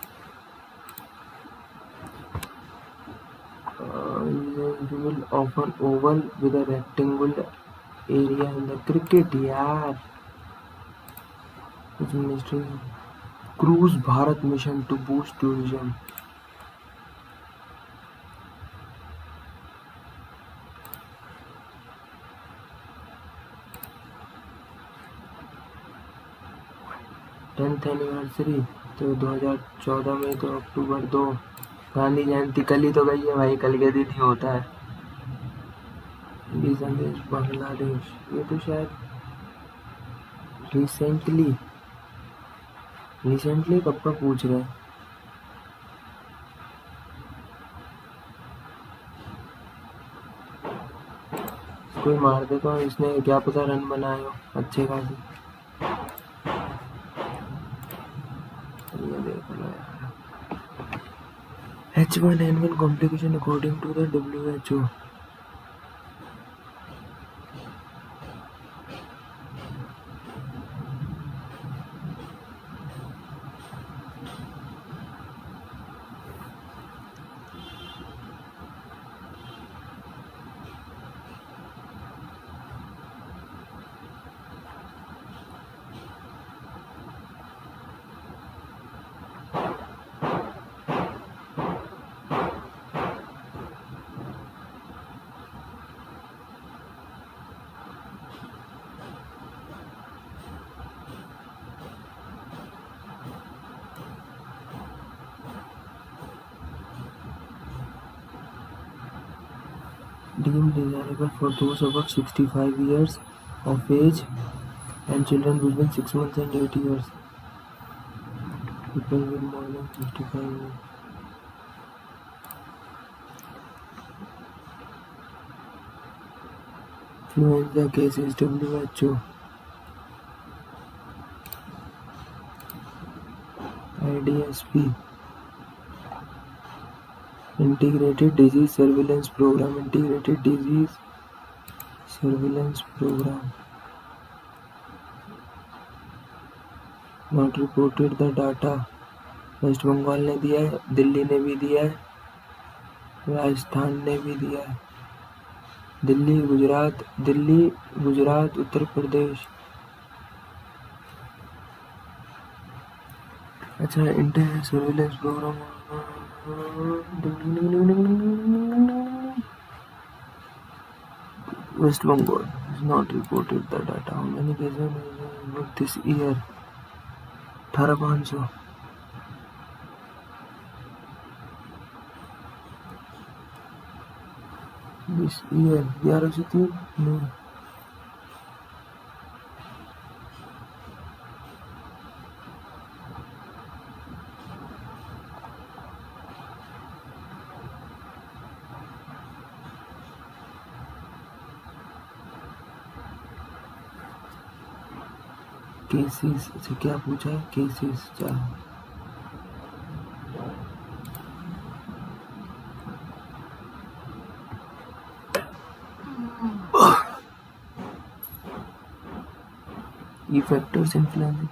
Of an oval with a rectangular area in the cricket, यार ministry cruise Bharat mission to boost tourism, tenth anniversary तो 2014 में, तो अक्टूबर 2, गांधी जयंती कल ही तो गई है भाई, कल के दिन ही होता है। संदेश बांग्लादेश, ये तो शायद रिसेंटली कब का पूछ रहे हैं। कोई मार देता हूँ, इसने क्या पता रन बनाए हो अच्छे खासे। H1N1 complication according to the WHO. Deemed desirable for those above 65 years of age and children between 6 months and 8 years. People with more than 65 years. Influenza cases, WHO. IDSP. Integrated Disease Surveillance Program. Integrated Disease Surveillance Program. Not reported the data. West Bengal ने दिया है, दिल्ली ने भी दिया है, राजस्थान ने भी दिया है, दिल्ली, गुजरात, उत्तर प्रदेश। अच्छा, inter surveillance programme West Bengal has not reported the data. How many cases this year? 18,500. This year 1103. No. Cases से क्या पूछा है? केसेस क्या ये फैक्टर्स इन्फ्लुएंस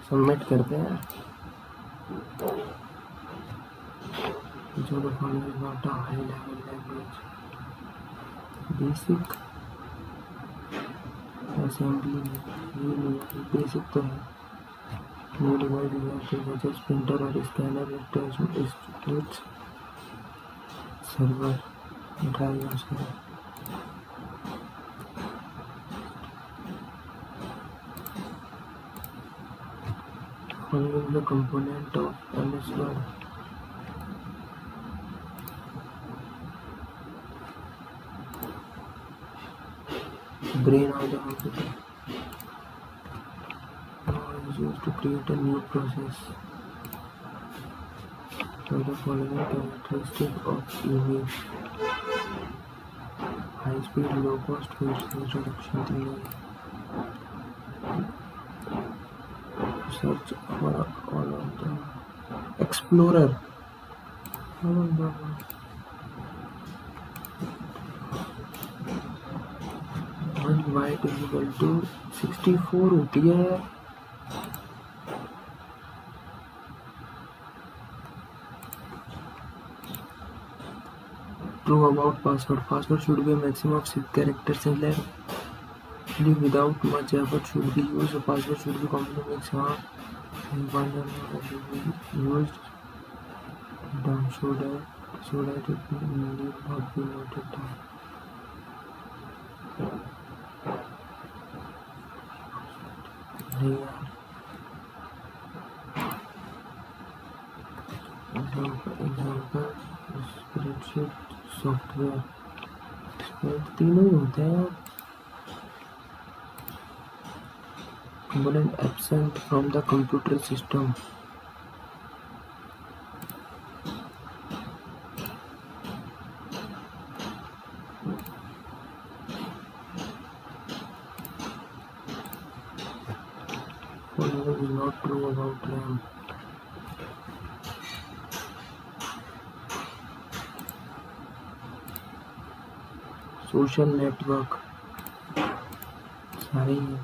सबमिट करते हैं। जो data high level language basic assembly ये नहीं बेसिक तो है। न्यू डिवाइस प्रिंटर और स्कैनर स्टेट्स सर्वर ड्राइवर्स है। Following the component of MS Word. Brain of the computer is used to create a new process. So the following characteristic of image: high speed, low cost, fast introduction technology. Search for all of the Explorer. All of the 1 byte is equal to 64 होती है। True about password. Password should be a maximum of 6 characters in length. Without much effort should be used. A password should be commonly mixed and one should be used down so that it need not be noted down. Example spreadsheet software. तीनों ही होते हैं। Component absent from the computer system. Following is not true about RAM. Social network सारे ही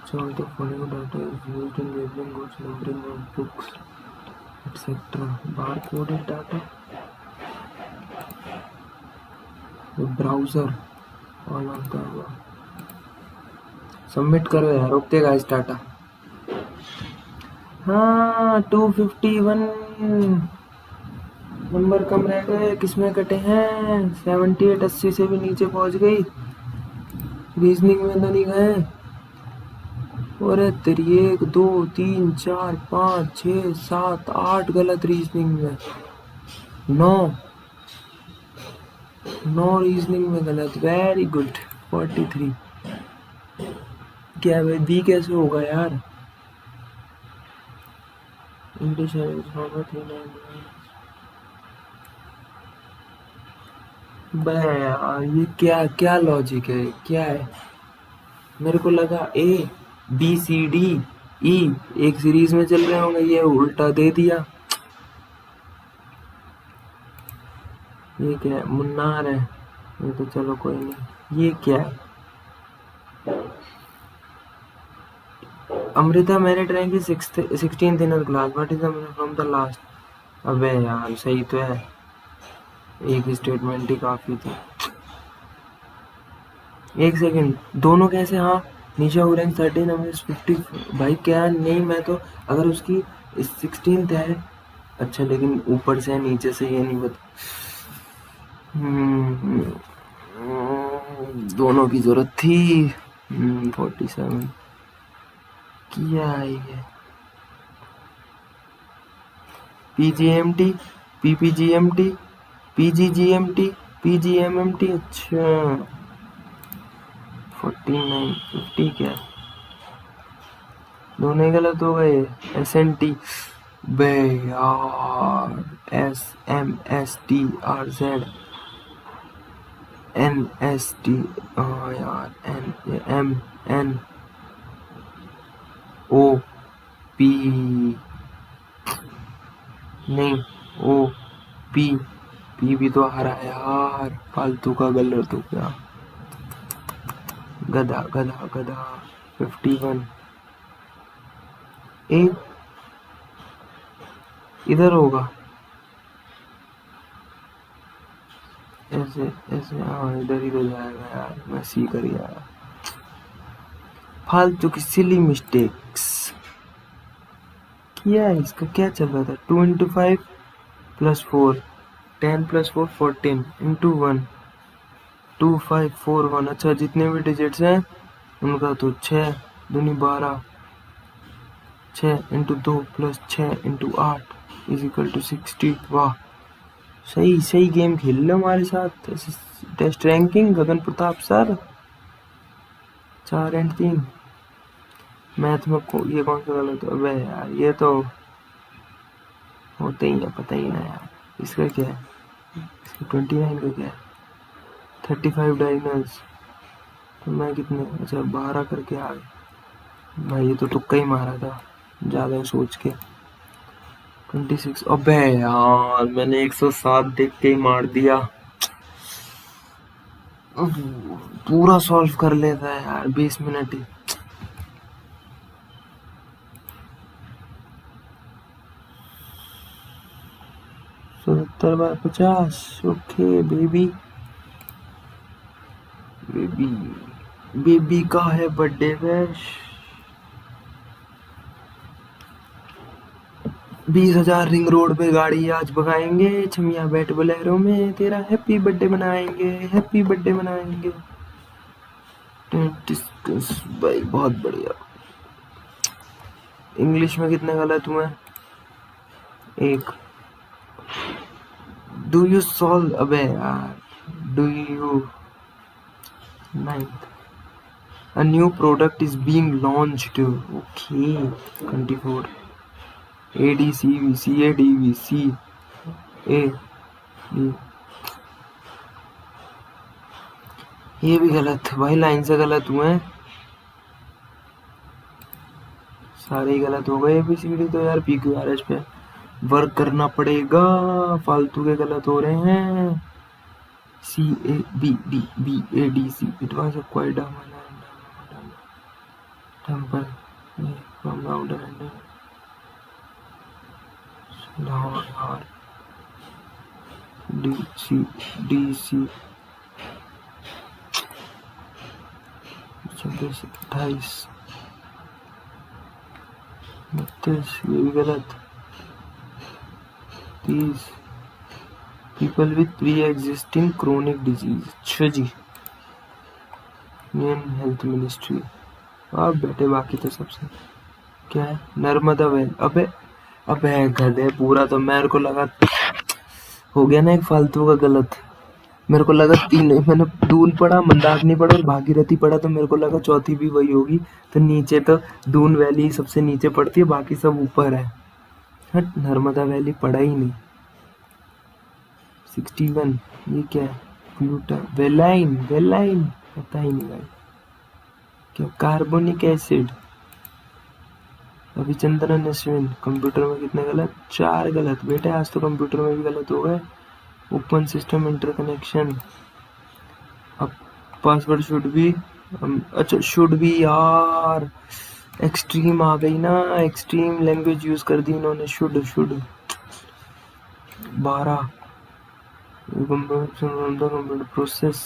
So all the following data is used in labeling goods, numbering of books, etc. Barcoded data. The browser, all of the submit करो यार, रुकते guys data. हाँ 251 number कम रह गए, किसमें कटे हैं? 78 80 से भी नीचे पहुंच गई। रीजनिंग में तो नहीं गए। अरे तेरी 1 2 3 4 5 6 7 8 गलत रीजनिंग में, 9 रीजनिंग में गलत। Very good. 43 क्या भाई बी कैसे होगा यार? इंग्लिश यार ये क्या क्या लॉजिक है, क्या है? मेरे को लगा ए बी सी डी ई एक सीरीज में चल रहे होंगे, ये उल्टा दे दिया। ये क्या है? मुन्नार है ये तो, चलो कोई नहीं। ये क्या है? अमृता मेरिट रैंक की 16th in class, what is the from the last. अबे यार सही तो है, एक स्टेटमेंट ही काफी थी। एक सेकंड, दोनों कैसे? हाँ निशा हो रैंक 13 अमृत 50। भाई क्या नहीं, मैं तो अगर उसकी 16th है अच्छा, लेकिन ऊपर से नीचे से ये नहीं बता। दोनों की जरूरत थी। 47 किया है ये। पीजीएमटी पीपीजीएमटी पीजीजीएमटी पीजीएमएमटी। अच्छा 49 50 क्या? दोनों गलत हो गए। एसएनटी बे यार, SMSTRZ NST यार NOP नहीं, ओ पी, पी भी तो आ रहा है यार, फालतू का गलर तो क्या, गधा गधा गधा। 51 ए इधर होगा, ऐसे ऐसे, हाँ इधर ही तो जाएगा यार, मैं सी कर यार, फालतू की सिली मिस्टेक्स किया है। इसका क्या चल रहा था, 2 इंटू 5 प्लस 4, 10 प्लस 4 14 इंटू 1 2 5 4 1। अच्छा जितने भी डिजिट्स हैं उनका तो 6 दूनी 12, 6 into 2 plus 6 into 8 is equal to 60। वाह, सही सही गेम खेल लो हमारे साथ। Test ranking Gagan Pratap sir, 4 and 3। Math में ये कौन सा गलत है, अबे यार ये तो होते ही है, पता ही ना यार। इसका क्या है, इसका 29 का क्या है, 35 डायगोनल्स, तो मैं कितने, अच्छा 12 करके आ गए भाई, ये तो तुक्का ही मारा था ज़्यादा सोच के। 26, अबे यार मैंने 107 देख के ही मार दिया। पूरा सॉल्व कर लेता है यार 20 मिनट ही। 77/50। ओके बेबी, बेबी बेबी का है बर्थडे वैश। 20,000 रिंग रोड पे गाड़ी आज भगाएंगे, छमिया बैट बोलेरो में तेरा हैप्पी बर्थडे मनाएंगे, हैप्पी बर्थडे मनाएंगे। भाई बहुत बढ़िया। इंग्लिश में कितने गलत हुए, एक। डू यू सॉल्व, अबे यार, do you 9th, a new product is being launched, okay। 24, ADCV CADV C A B, ये भी गलत भाई, लाइन से गलत हुए हैं सारे ही, गलत हो गए ABCD तो यार। PQRS पे वर्क करना पड़ेगा, फालतू के गलत हो रहे हैं। CABDBADC, it was acquired temple from Router and Lahore DC 26 28 32, ये भी गलत। 30, people with pre existing chronic disease, अच्छा जी, इंडियन हेल्थ मिनिस्ट्री। अब बेटे बाकी तो सबसे क्या है, नर्मदा वैली, अबे अबे गधे, पूरा तो मेरे को लगा हो गया ना एक फालतू का गलत। मेरे को लगा तीन, मैंने दून पढ़ा, मंदाकिनी पढ़ा और भागीरथी पढ़ा, तो मेरे को लगा चौथी भी वही होगी। तो नीचे तो दून वैली सबसे नीचे पड़ती है, बाकी सब ऊपर है। हट, नर्मदा वैली पढ़ा ही नहीं। 61, ये क्या है, ग्लूटा वेलाइन, वेलाइन पता ही नहीं भाई क्या, carbonic acid. Ravichandran Ashwin, computer में कितने गलत, 4 गलत बेटे, आज तो कंप्यूटर में भी गलत हो गए। ओपन सिस्टम इंटरकनेक्शन, अब पासवर्ड शुड भी, अच्छा शुड भी यार, एक्सट्रीम आ गई ना, एक्सट्रीम लैंग्वेज यूज कर दी इन्होंने, should should. 12, computer process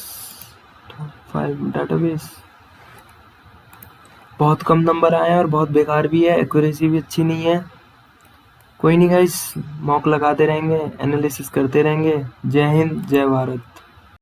5 database. बहुत कम नंबर आए हैं और बहुत बेकार भी है, एक्यूरेसी भी अच्छी नहीं है। कोई नहीं गाइस, मॉक लगाते रहेंगे, एनालिसिस करते रहेंगे। जय हिंद, जय भारत।